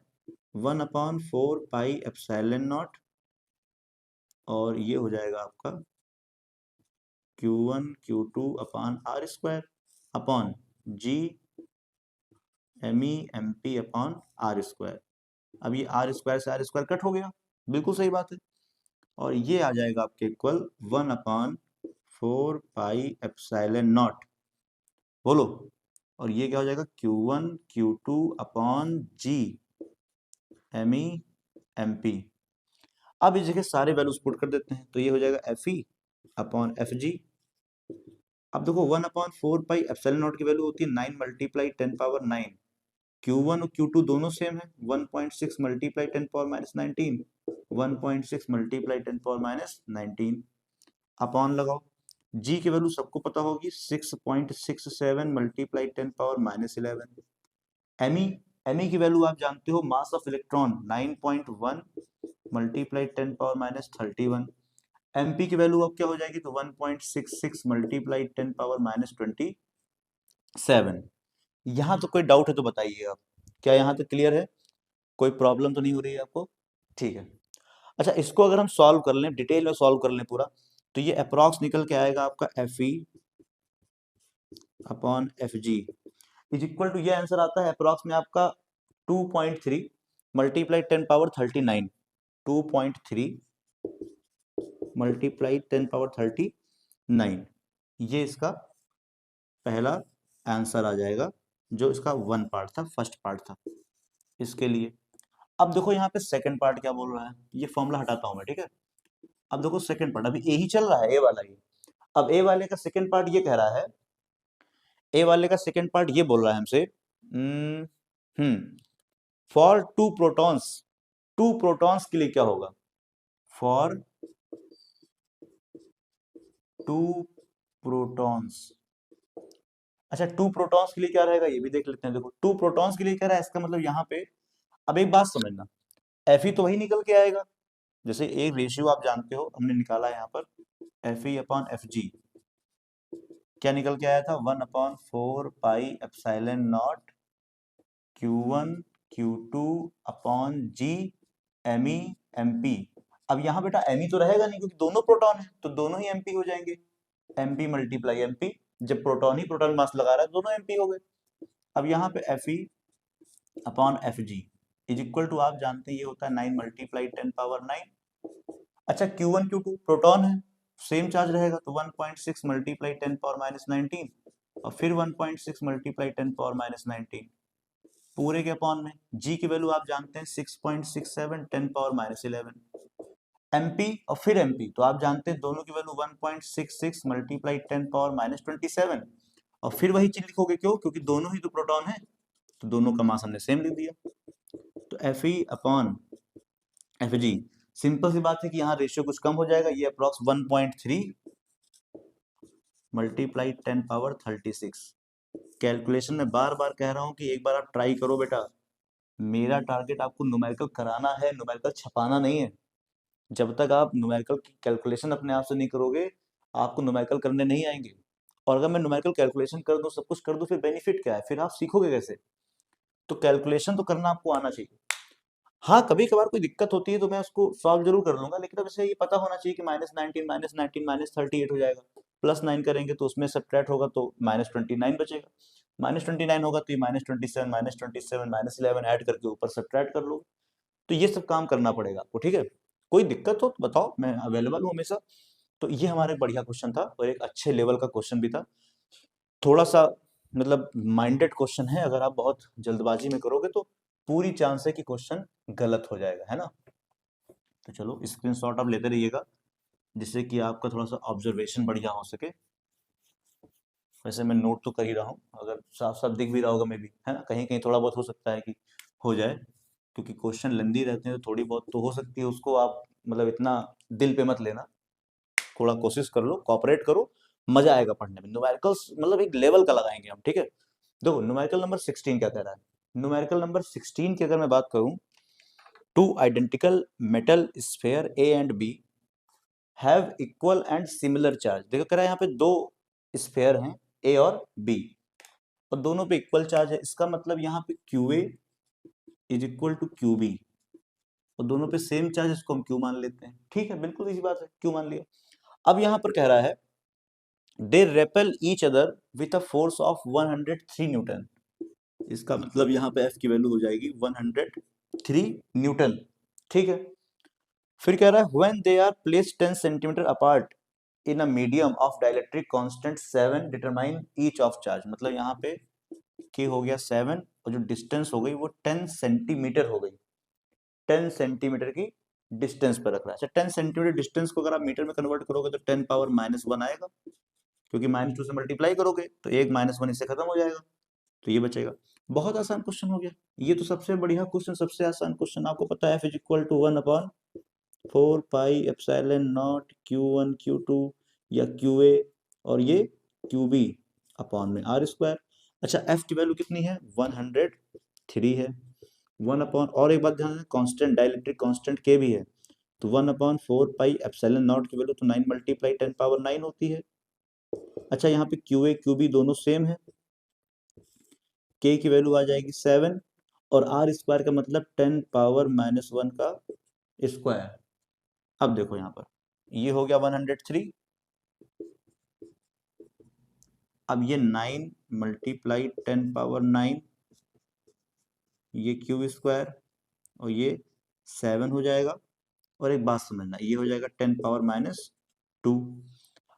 1/4 पाई एप्सिलॉन नॉट, और ये हो जाएगा आपका Q1 Q2 upon r square upon G MP upon r square. अब ये आर स्क्वायर से आर स्क्वायर कट हो गया, बिल्कुल सही बात है। और ये आ जाएगा आपके इक्वल 1/4 पाई एप्सिलॉन नॉट, बोलो। और ये क्या हो जाएगा, Q1 Q2 upon G MP। अब इस जगह सारे वैल्यूज पुट कर देते हैं, तो ये हो जाएगा Fe अपॉन एफ जी। अब देखो 1/4 पाई एप्सिलॉन नॉट की वैल्यू होती है 9 मल्टीप्लाई 10 पावर 9। Q1 और Q2 दोनों सेम है, 1.6 multiply 10 power -19, 1.6 multiply 10 power -19 upon लगाओ। जी की वैल्यू सबको पता होगी, 6.67 मल्टीप्लाई 10 पावर -11। एमई, एमई की वैल्यू आप जानते हो, mass of electron 9.1 multiply 10 power. M p की वैल्यू अब क्या हो जाएगी, तो 1.66 मल्टीप्लाई 10 पावर-27। यहाँ तो कोई डाउट है तो बताइए आप, क्या यहाँ तक क्लियर है, कोई प्रॉब्लम तो नहीं हो रही है आपको? ठीक है। अच्छा इसको अगर हम सॉल्व कर लें, डिटेल में सॉल्व कर लें पूरा, तो ये अप्रॉक्स निकल के आएगा आपका Fe upon F G is equal to, ये आंसर आता है अप्रॉक्स में आपका 2.3 मल्टीप्लाई 10 पावर 39, 2.3 मल्टीप्लाई 10 पावर 39, ये इसका पहला आंसर आ जाएगा, जो इसका वन पार्ट था, फर्स्ट पार्ट था इसके लिए। अब देखो यहाँ पे सेकंड पार्ट क्या बोल रहा है, ये फॉर्मूला हटाता हूं मैं, ठीक है। अब देखो सेकंड पार्ट, अभी ए ही चल रहा है, ए वाला ही। अब ए वाले का सेकंड पार्ट ये कह रहा है, ए वाले का सेकंड पार्ट ये बोल रहा है हमसे, फॉर टू प्रोटॉन्स के लिए क्या होगा, फॉर टू प्रोटॉन्स। अच्छा टू प्रोटॉन्स के लिए क्या रहेगा, ये भी देख लेते हैं। देखो टू प्रोटॉन्स के लिए क्या रहा है, इसका मतलब यहाँ पे, अब एक बात समझना, एफ ई तो वही निकल के आएगा, जैसे एक रेशियो आप जानते हो, हमने निकाला है यहाँ पर एफ ई अपॉन एफ जी, क्या निकल के आया था, 1/4 pi epsilon naught Q1 Q2 upon G m e m p. अब यहाँ बेटा एमई तो रहेगा नहीं, क्योंकि दोनों प्रोटॉन है, तो दोनों ही एमपी हो जाएंगे, एमपी मल्टीप्लाई एमपी। जब प्रोटॉन ही प्रोटॉन मास लगा रहा है, दोनों एमपी हो गए। अब यहाँ पे F E upon F G is equal to, आप जानते हैं ये होता है 9 मल्टीप्लाई 10 पावर 9। अच्छा Q1 Q2 प्रोटॉन है, सेम चार्ज रहेगा, तो 1.6 मल्टीप्लाई 10 पावर-19, और फिर 1.6 मल्टीप्लाई 10 पावर-19 पूरे के अपॉन में। जी की वैल्यू आप जानते हैं 6.67 10 पावर-11। एमपी और फिर एमपी, तो आप जानते हैं दोनों की वैल्यू 1.66 मल्टीप्लाई 10 पावर-27, और फिर वही चीज लिखोगे, क्यों, क्योंकि दोनों ही तो प्रोटॉन है, तो दोनों का मास हमने सेम लिख दिया। तो एफ ई अपॉन एफ जी, सिंपल सी बात है कि यहाँ रेशियो कुछ कम हो जाएगा, ये अप्रॉक्स 1.3 मल्टीप्लाई 10 पावर-36। कैलकुलेशन में बार बार कह रहा हूँ कि एक बार आप ट्राई करो बेटा, मेरा टारगेट आपको न्यूमेरिकल कराना है, न्यूमेरिकल छपाना नहीं है। जब तक आप न्यूमेरिकल की कैलकुलेशन अपने आप से नहीं करोगे, आपको न्यूमेरिकल करने नहीं आएंगे। और अगर मैं न्यूमेरिकल कैलकुलेशन कर दूं, सब कुछ कर दूं, फिर बेनिफिट क्या है, फिर आप सीखोगे कैसे? तो कैलकुलेशन तो करना आपको आना चाहिए। हाँ कभी कभार कोई दिक्कत होती है तो मैं उसको सॉल्व जरूर कर लूंगा, लेकिन अब इसे ये पता होना चाहिए कि -19 -19 -38 हो जाएगा, +9 करेंगे तो उसमें सब्ट्रैक्ट होगा तो -29 बचेगा, -29 होगा तो ये -27 -27 -11 ऐड करके ऊपर सब्ट्रैक्ट कर लो। तो ये सब काम करना पड़ेगा आपको, ठीक है। कोई दिक्कत हो तो बताओ, मैं अवेलेबल हूँ हमेशा। तो ये हमारे बढ़िया क्वेश्चन था, और एक अच्छे लेवल का क्वेश्चन भी था। थोड़ा सा मतलब माइंडेड क्वेश्चन है, अगर आप बहुत जल्दबाजी में करोगे तो पूरी चांस है कि क्वेश्चन गलत हो जाएगा, है ना। तो चलो स्क्रीनशॉट आप लेते रहिएगा, जिससे कि आपका थोड़ा सा ऑब्जर्वेशन बढ़िया हो सके। वैसे मैं नोट तो कर ही रहा हूँ, अगर साफ साफ दिख भी रहा होगा मे भी, है ना, कहीं कहीं थोड़ा बहुत हो सकता है कि हो जाए। क्योंकि क्वेश्चन लेंदी रहते हैं तो थोड़ी बहुत तो हो सकती है, उसको आप मतलब इतना दिल पे मत लेना, थोड़ा कोशिश कर लो, कॉपरेट करो, मजा आएगा पढ़ने में। न्यूमेरिकल्स मतलब एक लेवल का लगाएंगे हम, ठीक है। देखो न्यूमेरिकल नंबर 16 क्या कह रहा है। न्यूमेरिकल नंबर 16 की अगर मैं बात करूं, two identical metal sphere A and B have equal and similar charge. देखो कह रहा है यहाँ पे दो स्फेयर हैं ए और बी, और दोनों पे इक्वल चार्ज है। इसका मतलब यहाँ पे q A is equal to q B, और दोनों पे सेम चार्ज, इसको हम क्यू मान लेते हैं, ठीक है, बिल्कुल इसी बात है, क्यू मान लिया। अब यहाँ पर कह रहा है they repel each other with a force of 103 newton. इसका मतलब यहाँ पे एफ की वैल्यू हो जाएगी 103 न्यूटन, ठीक है। फिर कह रहा है when they are placed 10 centimetre apart in a medium of dielectric constant 7 determine each of charge. मतलब यहाँ पे के हो गया 7 और जो डिस्टेंस हो गई वो 10 सेंटीमीटर हो गई, 10 सेंटीमीटर की डिस्टेंस पर रख रहा है। अच्छा 10 सेंटीमीटर डिस्टेंस को अगर आप मीटर में कन्वर्ट करोगे तो 10 पावर -1 आएगा, क्योंकि -2 से मल्टीप्लाई करोगे तो एक -1 इससे खत्म हो जाएगा, तो ये बचेगा। बहुत आसान क्वेश्चन हो गया, ये तो सबसे बढ़िया क्वेश्चन, सबसे आसान क्वेश्चन। आपको पता है F is equal to 1/4 pi epsilon naught Q1 Q2 या QA और ये QB अपॉन में R²। अच्छा F की वैल्यू कितनी है, 103 है। 1 अपॉन, और एक बात ध्यान दें, कांस्टेंट डाइलेक्ट्रिक कांस्टेंट K भी है, तो 1/4 पाई एप्सिलॉन नॉट की वैल्यू तो 9 मल्टीप्लाई 10 पावर 9 होती है। अच्छा यहाँ पे QA QB दोनों सेम है, K की वैल्यू आ जाएगी 7 और R² का मतलब 10 पावर -1 का स्क्वायर। अब देखो यहाँ पर ये हो गया 103, अब ये 9 मल्टीप्लाई 10 पावर 9, ये Q² और ये 7 हो जाएगा। और एक बात समझना, ये हो जाएगा 10 पावर -2।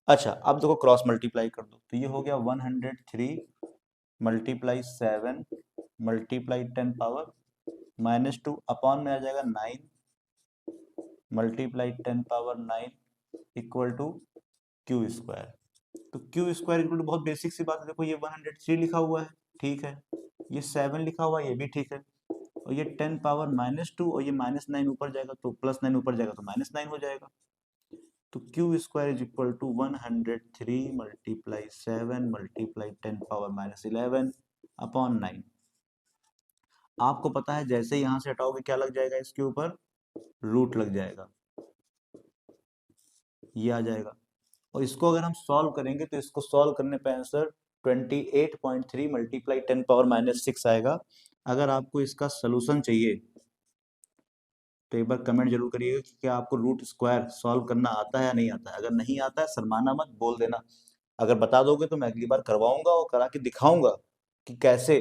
अच्छा अब देखो क्रॉस मल्टीप्लाई कर दो, तो ये हो गया 103 मल्टीप्लाई 7 मल्टीप्लाई 10 पावर -2 अपॉन में आ जाएगा 9 multiply 10 power 9 equal to Q²। तो Q² इक्वल टू, बहुत बेसिक सी बात है, देखो ये 103 लिखा हुआ है, ठीक है, ये 7 लिखा हुआ है, ये भी ठीक है, और ये 10 पावर -2 और ये -9 ऊपर जाएगा तो +9 ऊपर जाएगा तो -9 हो जाएगा। तो Q² is equal to 103 multiply 7 multiply 10 power -11 upon 9। आपको पता है जैसे यहां से हटाओगे क्या लग जाएगा, इसके ऊपर रूट लग जाएगा, ये आ जाएगा। और इसको अगर हम सॉल्व करेंगे तो इसको सॉल्व करने पे आंसर 28.3 मल्टीप्लाई 10 पावर -6 आएगा। अगर आपको इसका सोल्यूशन चाहिए तो एक बार कमेंट जरूर करिएगा कि क्या आपको रूट स्क्वायर सॉल्व करना आता है या नहीं आता है। अगर नहीं आता है शर्माना मत, बोल देना। अगर बता दोगे तो मैं अगली बार करवाऊंगा और करा के दिखाऊंगा कि कैसे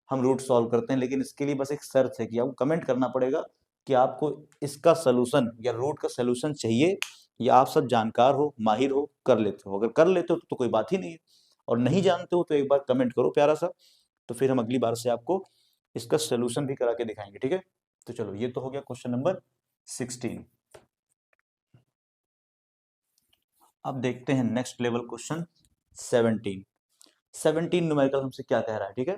हम रूट सॉल्व करते हैं। लेकिन इसके लिए बस एक शर्त है कि आपको कमेंट करना पड़ेगा कि आपको इसका सोल्यूशन या रूट का सोल्यूशन चाहिए, या आप सब जानकार हो, माहिर हो, कर लेते हो। अगर कर लेते हो तो कोई बात ही नहीं है, और नहीं जानते हो तो एक बार कमेंट करो प्यारा सा, तो फिर हम अगली बार से आपको इसका सोल्यूशन भी करा के दिखाएंगे, ठीक है। तो चलो ये तो हो गया क्वेश्चन नंबर 16। अब देखते हैं नेक्स्ट लेवल क्वेश्चन 17। 17 न्यूमेरिकल हमसे क्या कह रहा है, ठीक है।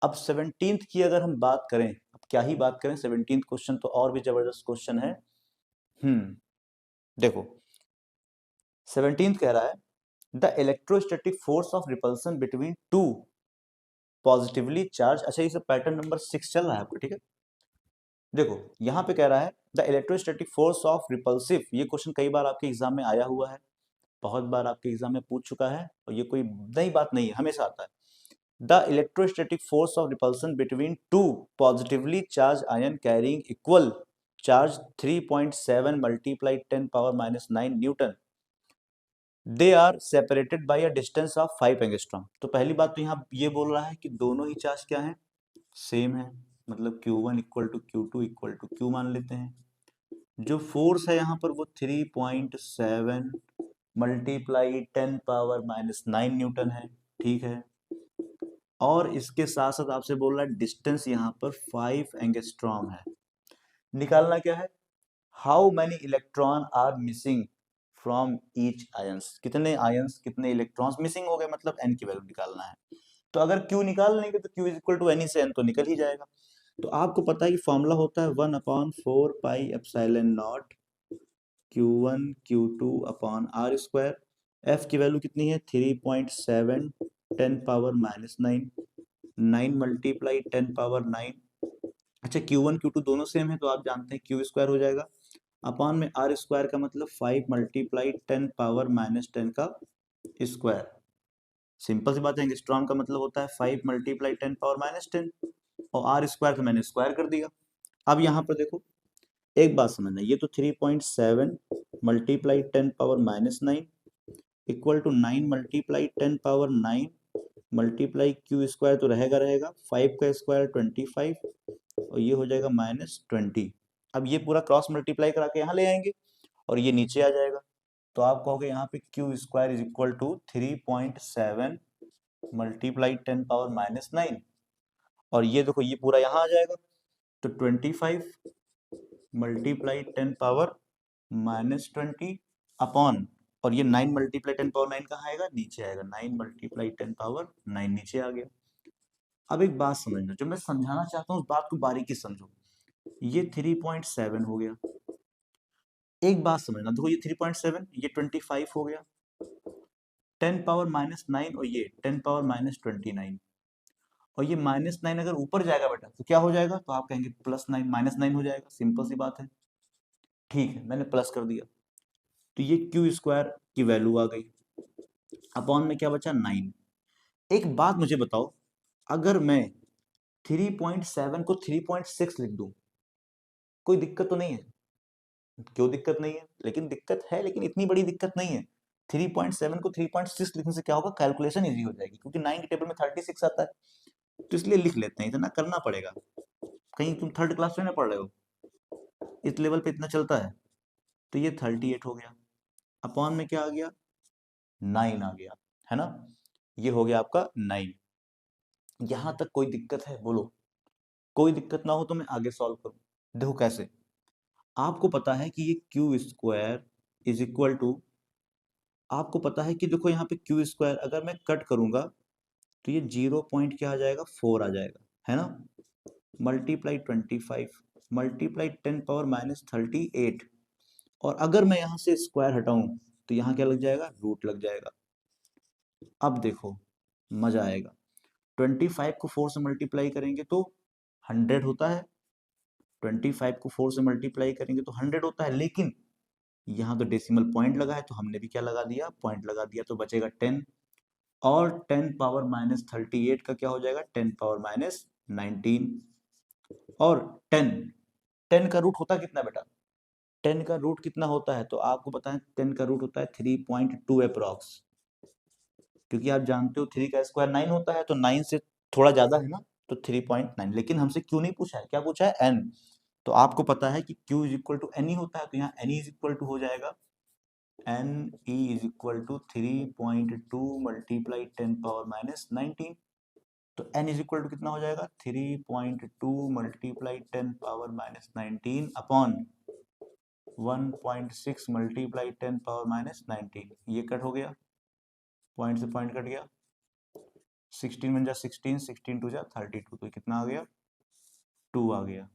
अब 17th की अगर हम बात करें, अब क्या ही बात करें, 17th क्वेश्चन तो और भी जबरदस्त क्वेश्चन है। देखो 17th कह रहा है the electrostatic force of repulsion between two positively charge. अच्छा ये सब पैटर्न नंबर 6 चल रहा है आपको, ठीक है। देखो यहां पे कह रहा है the electrostatic force of repulsive. ये क्वेश्चन कई बार आपके एग्जाम में आया हुआ है, बहुत बार आपके एग्जाम में पूछ चुका है, और ये कोई नई बात नहीं है, हमेशा आता है। The electrostatic force of repulsion between two positively charge ion carrying equal charge 3.7 multiply 10 power -9 newton, they are separated by a distance of 5 angstrom. तो पहली बात तो यहाँ ये बोल रहा है कि दोनों ही चार्ज क्या है, सेम है, मतलब Q1 equal to Q2 equal to Q मान लेते हैं। जो फोर्स है यहाँ पर वो 3.7 मल्टीप्लाई 10 पावर -9 न्यूटन है, ठीक है। और इसके साथ साथ आपसे बोल रहा है डिस्टेंस यहाँ पर 5 एंगस्ट्रॉम है। निकालना क्या है, how many electron are missing from each ions. कितने आयंस, कितने इलेक्ट्रॉन्स मिसिंग हो गए, मतलब n की वैल्यू निकालना है। तो अगर Q निकाल लेंगे तो Q is equal to n e से n तो निकल ही जाएगा। तो आपको पता है कि फॉर्मूला होता है 1/4 pi epsilon naught Q1 Q2/r²। F की वैल्यू कितनी है 3.7 10⁻⁹ 9 मल्टीप्लाई 10⁻⁹। अच्छा Q1 Q2 दोनों सेम है तो आप जानते हैं Q² हो जाएगा अपॉन में R² का मतलब 5 मल्टीप्लाई 10⁻⁻10 का स्क्वायर। सिंपल सी बात है, एंगस्ट्रॉम का मतलब होता है 5 मल्टीप्लाई 10⁻⁻10 और R² तो मैंने स्क्वायर कर दिया। अब यहाँ पर देखो एक बात समझना, ये तो 3.7 multiply 10⁻⁹ equal to 9 multiply 10⁻⁹ multiply Q² तो रहेगा 5 का स्क्वायर 25 और ये हो जाएगा -20। अब ये पूरा क्रॉस मल्टीप्लाई करा के यहाँ ले आएंगे और ये नीचे आ जाएगा तो आप कहोगे यहाँ पे Q² is equal to 3.7 multiply 10⁻⁹ और ये देखो ये पूरा यहाँ आ जाएगा तो 25 मल्टीप्लाई 10⁻⁻20 अपॉन और ये 9 मल्टीप्लाई 10⁻9 कहाँ आएगा नीचे आएगा 9 मल्टीप्लाई 10⁻9 नीचे आ गया। अब एक बात समझना, जो मैं समझाना चाहता हूँ उस बात को बारीकी समझो। ये 3.7 हो गया, एक बात समझना देखो ये 3.7 ये 25 हो गया 10⁻⁻9 और ये 10⁻⁻29 और ये -9 अगर ऊपर जाएगा बेटा तो क्या हो जाएगा, तो आप कहेंगे +9 -9 हो जाएगा, सिंपल सी बात है। ठीक है मैंने प्लस कर दिया तो ये Q² की वैल्यू आ गई अपॉन में क्या बचा 9। एक बात मुझे बताओ, अगर मैं 3.7 को 3.6 लिख दूं कोई दिक्कत तो नहीं है? क्यों दिक्कत नहीं है? लेकिन दिक्कत है, लेकिन इतनी बड़ी दिक्कत नहीं है। 3.7 को 3.6 लिखने से क्या होगा, कैलकुलेशन इजी हो जाएगी क्योंकि 9 के टेबल में 36 आता है तो इसलिए लिख लेते हैं, इतना करना पड़ेगा। कहीं तुम थर्ड क्लास में ना पढ़ रहे हो, इस लेवल पे इतना चलता है। तो ये 38 हो गया अपॉन में क्या आ गया 9 आ गया, है ना। ये हो गया आपका 9। यहां तक कोई दिक्कत है बोलो? कोई दिक्कत ना हो तो मैं आगे सॉल्व करूं। देखो कैसे, आपको पता है कि ये Q² इज इक्वल टू, आपको पता है कि देखो यहाँ पे Q² अगर मैं कट करूंगा तो ये 0 पॉइंट क्या आ जाएगा 4 आ जाएगा, है ना। मल्टीप्लाई 25 मल्टीप्लाई 10⁻⁻38 और अगर मैं यहाँ से स्क्वायर हटाऊं तो यहाँ क्या लग जाएगा रूट लग जाएगा। अब देखो मजा आएगा, 25 को 4 से मल्टीप्लाई करेंगे तो 100 होता है, 25 को 4 से मल्टीप्लाई करेंगे तो 100 होता है, लेकिन यहाँ तो डेसिमल पॉइंट लगा है तो हमने भी क्या लगा दिया पॉइंट लगा दिया तो बचेगा 10 और 10⁻⁻38 का क्या हो जाएगा 10⁻⁻19 और 10 का रूट होता कितना बेटा, 10 का रूट कितना होता है तो आपको पता है 10 का रूट होता है 3.2 अप्रॉक्स, क्योंकि आप जानते हो 3 का स्क्वायर 9 होता है तो 9 से थोड़ा ज्यादा है ना तो 3.9। लेकिन हमसे क्यों नहीं पूछा है, क्या पूछा है n, तो आपको पता है कि q is equal to n ही होता है तो यहाँ एन इज इक्वल टू हो जाएगा n e is equal to 3.2 multiply 10⁻⁻19 तो n इज इक्वल टू कितना हो जाएगा 3.2 मल्टीप्लाई 10⁻⁻19 अपॉन 1.6 मल्टीप्लाई 10⁻⁻19। ये कट हो गया, पॉइंट से पॉइंट कट गया, 16 1 जा 16, 16 2 जा 32 तो कितना आ गया 2 आ गया।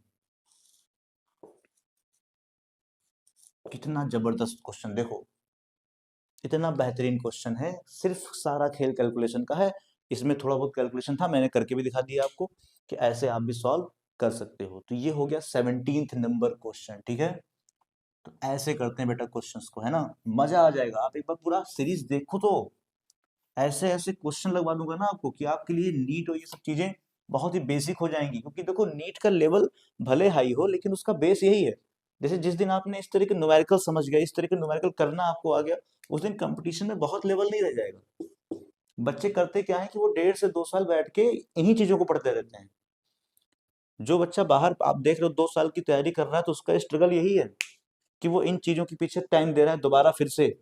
कितना जबरदस्त क्वेश्चन, देखो इतना बेहतरीन क्वेश्चन है, सिर्फ सारा खेल कैलकुलेशन का है। इसमें थोड़ा बहुत कैलकुलेशन था मैंने करके भी दिखा दिया आपको कि ऐसे आप भी सॉल्व कर सकते हो। तो ये हो गया 17th नंबर क्वेश्चन, ठीक है। तो ऐसे करते हैं बेटा क्वेश्चंस को, है ना, मजा आ जाएगा। आप एक बार पूरा सीरीज देखो तो ऐसे ऐसे क्वेश्चन लगवा दूंगा ना आपको कि आपके लिए नीट और ये सब चीजें बहुत ही बेसिक हो जाएंगी, क्योंकि देखो नीट का लेवल भले हाई हो लेकिन उसका बेस यही है। जैसे जिस दिन आपने इस तरह के न्यूमेरिकल समझ गया, इस तरह के न्यूमेरिकल करना आपको आ गया, उस दिन कंपटीशन में बहुत लेवल नहीं रह जाएगा। बच्चे करते क्या है कि वो 1.5 से 2 साल बैठ के इन्हीं चीजों को पढ़ते रहते हैं। जो बच्चा बाहर आप देख रहे हो 2 साल की तैयारी कर रहा है तो उसका स्ट्रगल यही है कि वो इन चीजों के पीछे टाइम दे रहा है दोबारा फिर से।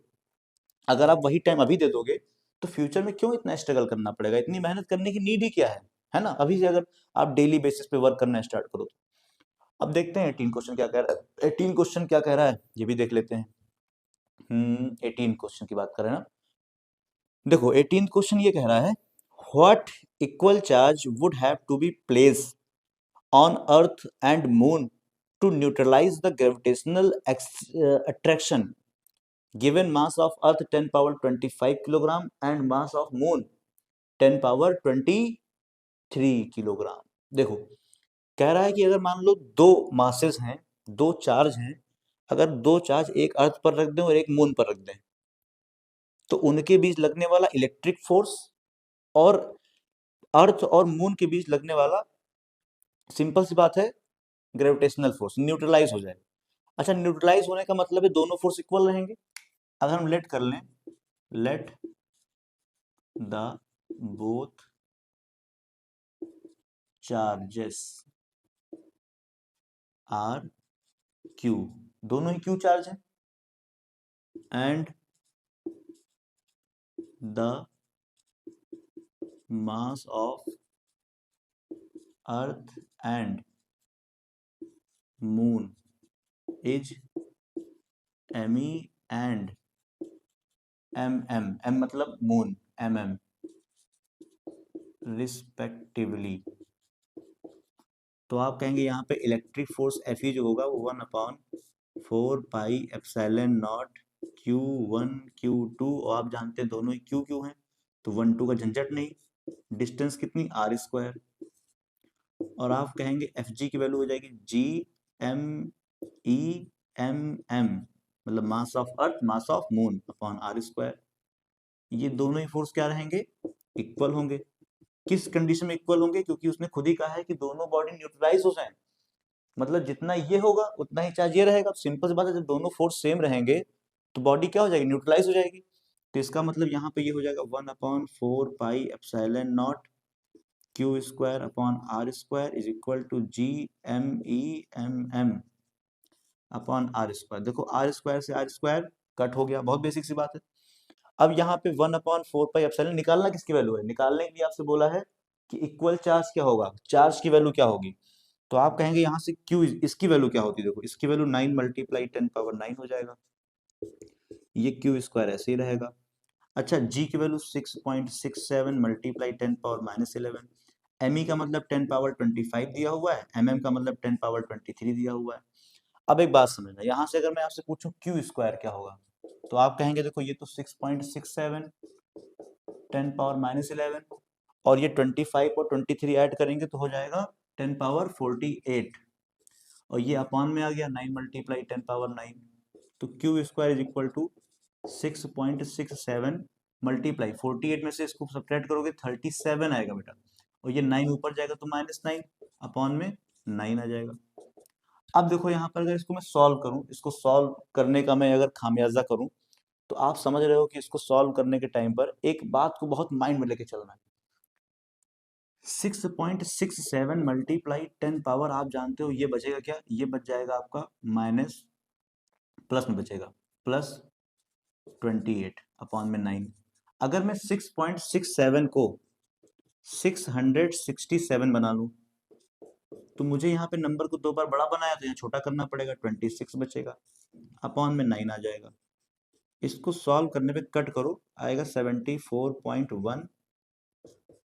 अगर आप वही टाइम अभी दे दोगे तो फ्यूचर में क्यों इतना स्ट्रगल करना पड़ेगा, इतनी मेहनत करने की नीड ही क्या है ना। अभी से अगर आप डेली बेसिस पे वर्क करना स्टार्ट करो तो। अब देखते हैं 18 क्वेश्चन क्या कह रहा है, 18 क्वेश्चन क्या कह रहा है ये भी देख लेते हैं। 18 क्वेश्चन की बात कर रहे हैं ना। देखो 18 क्वेश्चन ये कह रहा है, what equal charge would have to be place on Earth and Moon to neutralize the gravitational attraction. Given mass of Earth 10 power 25 kilogram and mass of Moon 10 power 23 kilogram. देखो कह रहा है कि अगर मान लो दो मासेस हैं, दो चार्ज हैं, अगर दो चार्ज एक अर्थ पर रख दें और एक मून पर रख दें तो उनके बीच लगने वाला इलेक्ट्रिक फोर्स और अर्थ और मून के बीच लगने वाला, सिंपल सी बात है, ग्रेविटेशनल फोर्स न्यूट्रलाइज हो जाए। अच्छा, न्यूट्रलाइज होने का मतलब है दोनों फोर्स इक्वल रहेंगे। अगर हम लेट कर लें, let the both charges are q, दोनों ही क्यू चार्ज हैं, and the mass of earth and moon is m e and m मतलब मून, एम रिस्पेक्टिवली। तो आप कहेंगे यहाँ पे इलेक्ट्रिक फोर्स एफ जो होगा वो 1/4 pi epsilon naught Q1 Q2, और आप जानते हैं दोनों ही Q हैं तो 1 2 का झंझट नहीं, डिस्टेंस कितनी r², और आप कहेंगे एफ जी की वैल्यू हो जाएगी G m E m मतलब मास of earth mass of moon upon r²। ये दोनों ही फोर्स क्या रहेंगे, इक्वल होंगे। किस कंडीशन में इक्वल होंगे, क्योंकि उसने खुद ही कहा है कि दोनों बॉडी न्यूट्रलाइज हो जाएं, मतलब जितना ये होगा उतना ही चार्ज ये रहेगा। सिंपल सी बात है, जब दोनों फोर्स सेम रहेंगे तो बॉडी क्या हो जाएगी, न्यूट्रलाइज हो जाएगी। तो इसका मतलब यहाँ पे ये हो जाएगा 1/4 pi epsilon naught Q² upon r² is equal to G m E m upon r²। देखो r² से r² कट हो गया, बहुत बेसिक सी बात है। अब यहाँ पे 1/4 पाई एप्सिलॉन निकालना किसकी वैल्यू है, निकालने के लिए आपसे बोला है कि इक्वल चार्ज क्या होगा, चार्ज की वैल्यू क्या होगी। तो आप कहेंगे यहाँ से Q इसकी वैल्यू क्या होती है, देखो इसकी वैल्यू 9 × 10⁻9 हो जाएगा, ये Q² ऐसे ही रहेगा। अच्छा, G की वैल्यू 6.67 × 10⁻11, Me का मतलब 10⁻25 दिया हुआ है, mm का मतलब 10⁻23 दिया हुआ है। अब एक बात समझना, यहाँ से अगर मैं आपसे पूछूं Q² क्या होगा, तो आप कहेंगे देखो ये तो 6.67 10⁻11 और ये 25 और 23 ऐड करेंगे तो हो जाएगा 10⁻48, और ये अपॉन में आ गया 9 × 10⁻9, तो Q² is equal to 6.67 multiply 48 में से इसको सब्ट्रैक्ट करोगे 37 आएगा बेटा, और ये 9 ऊपर जाएगा तो -9 अपॉन में 9 आ जाएगा। अब देखो यहाँ पर अगर इसको मैं सॉल्व करूं, इसको सॉल्व करने का मैं अगर खामियाजा करूं, तो आप समझ रहे हो कि इसको सॉल्व करने के टाइम पर एक बात को बहुत माइंड में लेके चलना है। 6.67 मल्टीप्लाई 10 पावर, आप जानते हो ये बचेगा क्या, ये बच जाएगा आपका माइनस, प्लस में बचेगा +28 अपॉन में 9। अगर मैं 6.67 को 667 बना लूं तो मुझे यहाँ पे नंबर को दो बार बड़ा बनाया तो यहाँ छोटा करना पड़ेगा, 26 बचेगा अपॉन में 9 आ जाएगा। इसको सॉल्व करने पे कट करो, आएगा 74.1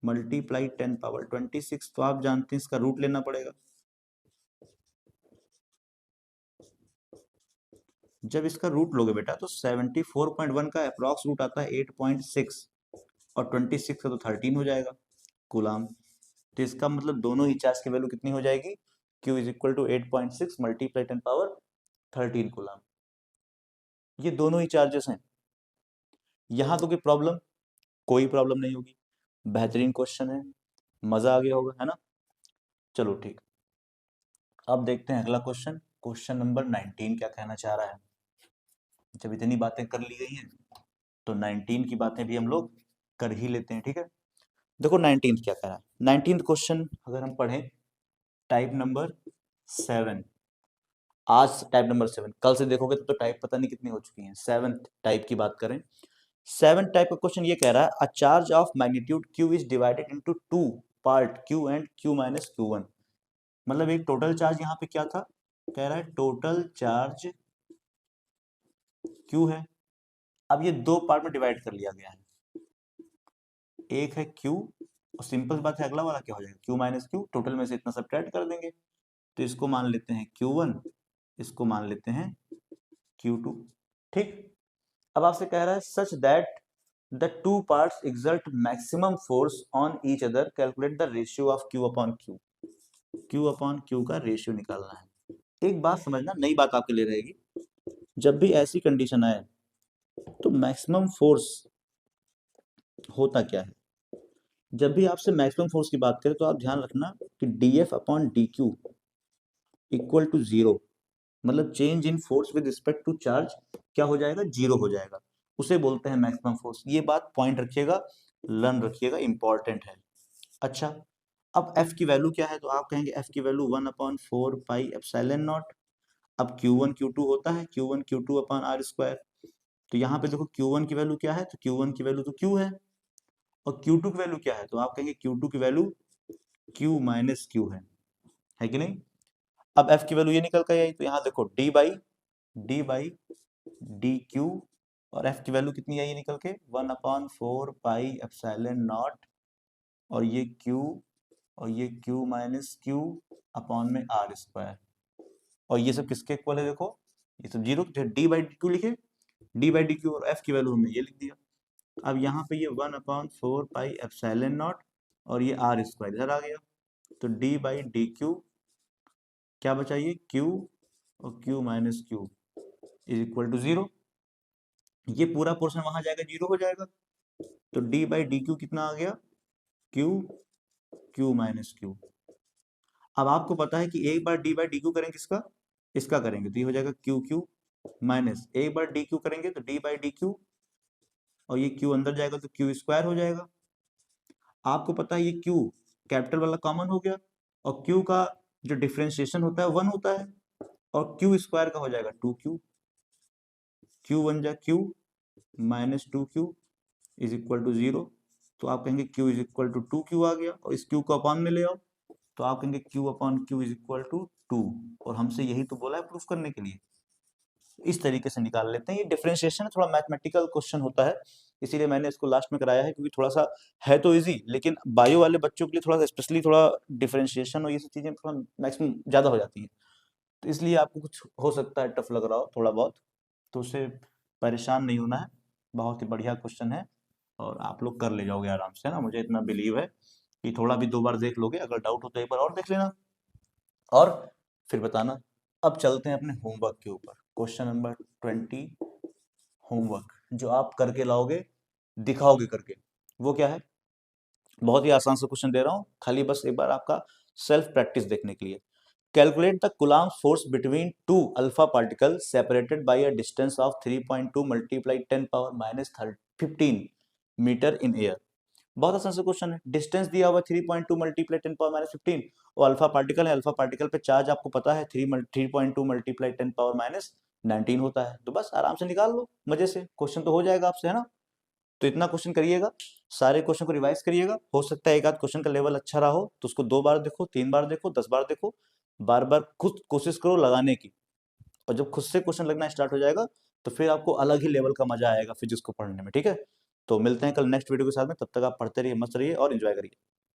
मल्टीप्लाई 10⁻26, तो आप जानते हैं इसका रूट लेना पड़ेगा। जब इसका रूट लोगे बेटा तो 74.1 का अप्रॉक्स रूट आता है 8.6 और 26 का तो 13 हो जाएगा कूलाम। तो इसका मतलब दोनों ही चार्ज की वैल्यू कितनी हो जाएगी, Q is equal to 8.6 multiply 10⁻13 coulomb. ये दोनों ही चार्जेस हैं। यहां तो कोई प्रॉब्लम नहीं होगी, बेहतरीन क्वेश्चन है, मजा आ गया होगा, है ना। चलो ठीक, अब देखते हैं अगला क्वेश्चन, क्वेश्चन नंबर 19 क्या कहना चाह रहा है। जब इतनी बातें कर ली गई हैं तो 19 की बातें भी हम लोग कर ही लेते हैं, ठीक है। देखो 19 क्या कह रहा है, 19 क्वेश्चन अगर हम पढ़ें, टाइप नंबर 7, आज टाइप नंबर 7, कल से देखोगे तो टाइप पता नहीं कितनी हो चुकी हैं। 7th टाइप की बात करें, 7th टाइप का क्वेश्चन ये कह रहा है, a charge of magnitude Q is divided into 2 part Q and Q minus Q1। मतलब एक टोटल चार्ज यहाँ पे क्या था, कह रहा है टोटल चार्ज Q है। अब ये दो पार्ट में डिवाइड कर लिया गया है, एक है Q और सिंपल बात है, अगला वाला क्या हो जाएगा, Q माइनस क्यू, टोटल में से इतना सब्ट्रैक्ट कर देंगे। तो इसको मान लेते हैं Q1, इसको मान लेते हैं Q2। ठीक। अब आपसे कह रहा है such that the two parts exert maximum force on each other, calculate the ratio of Q upon Q। Q upon Q का रेशियो निकालना है। एक बात समझना, नई बात आपके लिए रहेगी, जब भी ऐसी कंडीशन आए तो मैक्सिमम फोर्स होता क्या है। जब भी आपसे मैक्सिमम फोर्स की बात करें तो आप ध्यान रखना कि dF upon dQ equal to zero, मतलब change in force with respect to charge क्या हो जाएगा, जीरो हो जाएगा। उसे बोलते हैं मैक्सिमम फोर्स। ये बात पॉइंट रखिएगा, लर्न रखिएगा, इंपॉर्टेंट है। अच्छा, अब F की वैल्यू क्या है, तो आप कहेंगे F की वैल्यू 1/4 पाई एप्सिलॉन नॉट। अब Q1 Q2 होता है Q1 Q2 upon r square. तो यहाँ पे देखो Q1 की वैल्यू क्या है, तो Q1 की वैल्यू तो Q है, और Q2 की वैल्यू क्या है, तो आप कहेंगे Q2 की वैल्यू Q माइनस Q है कि नहीं। अब F की वैल्यू ये निकल कर आई, तो यहाँ देखो d/डी क्यू, और F की वैल्यू कितनी आई निकल के, 1/4 पाई एप्सिलॉन नॉट, और ये Q, और ये Q माइनस Q अपॉन में आर स्क्वायर। और ये सब किसके इक्वल है, देखो ये सब जीरो, d/डी क्यू लिखे, d/डी क्यू, और F की वैल्यू हमने ये लिख दिया। अब यहाँ पे ये 1/4 पाई एप्सिलॉन नॉट, और ये आर स्क्वायर इधर आ गया, तो d/डी क्यू क्या बचा, ये Q और Q minus Q is equal to zero. ये पूरा पोर्शन वहां जाएगा, जीरो हो जाएगा। तो d/डी क्यू कितना आ गया, Q माइनस Q। अब आपको पता है कि एक बार d/डी क्यू करेंगे किसका, इसका करेंगे तो ये हो जाएगा Q माइनस, एक बार डी क्यू करेंगे तो d/डी क्यू, और ये Q अंदर जाएगा तो Q स्क्वायर हो जाएगा। आपको पता है ये Q कैपिटल वाला कॉमन हो गया, और Q का जो डिफरेंशिएशन होता है 1 होता है, और Q स्क्वायर का हो जाएगा 2Q, Q बन जा Q minus 2Q is equal to zero. तो आप कहेंगे Q is equal to 2Q आ गया, और इस Q को अपॉन में ले आओ, तो आप कहेंगे Q upon Q is equal to 2, और हमसे यही तो बोला है प्रूफ करने के लिए। इस तरीके से निकाल लेते हैं। ये डिफरेंशिएशन थोड़ा मैथमेटिकल क्वेश्चन होता है, इसीलिए मैंने इसको लास्ट में कराया है, क्योंकि थोड़ा सा है तो इजी, लेकिन बायो वाले बच्चों के लिए थोड़ा सा स्पेशली थोड़ा डिफरेंशिएशन और ये सब चीजें थोड़ा मैक्सिमम ज्यादा हो जाती है, तो इसलिए आपको कुछ हो सकता है टफ लग रहा हो थोड़ा बहुत, तो उससे परेशान नहीं होना है। बहुत ही बढ़िया क्वेश्चन है, और आप लोग कर ले जाओगे आराम से, है ना, मुझे इतना बिलीव है कि थोड़ा भी 2 बार देख लोगे, अगर डाउट हो तो एक बार और देख लेना, और फिर बताना। अब चलते हैं अपने होमवर्क के ऊपर। क्वेश्चन नंबर 20 होमवर्क जो आप करके लाओगे, दिखाओगे करके, वो क्या है, बहुत ही आसान सा क्वेश्चन दे रहा हूँ, खाली बस एक बार आपका सेल्फ प्रैक्टिस देखने के लिए। Calculate the coulomb force between two alpha particle separated by a distance of 3.2 multiply 10 power minus 15 metre in air. बहुत आसान सा क्वेश्चन है, डिस्टेंस दिया हुआ 3.2 मल्टीप्लाई 10 पावर माइनस 15, और अल्फा पार्टिकल है, अल्फा पार्टिकल पे चार्ज आपको पता है 3.2 मल्टीप्लाई 10 पावर माइनस 19 होता है। तो बस आराम से निकाल लो, मजे से क्वेश्चन तो हो जाएगा आपसे, है ना। तो इतना क्वेश्चन करिएगा, सारे क्वेश्चन को रिवाइज करिएगा, हो सकता है एक आध क्वेश्चन का लेवल अच्छा रहा हो तो उसको 2 बार देखो, 3 बार देखो, 10 बार देखो, बार बार खुद कोशिश करो लगाने की, और जब खुद से क्वेश्चन लगना स्टार्ट हो जाएगा तो फिर आपको अलग ही लेवल का मजा आएगा फिजिक्स को पढ़ने में, ठीक है। तो मिलते हैं कल नेक्स्ट वीडियो के साथ में, तब तक आप पढ़ते रहिए, मस्त रहिए और एंजॉय करिए।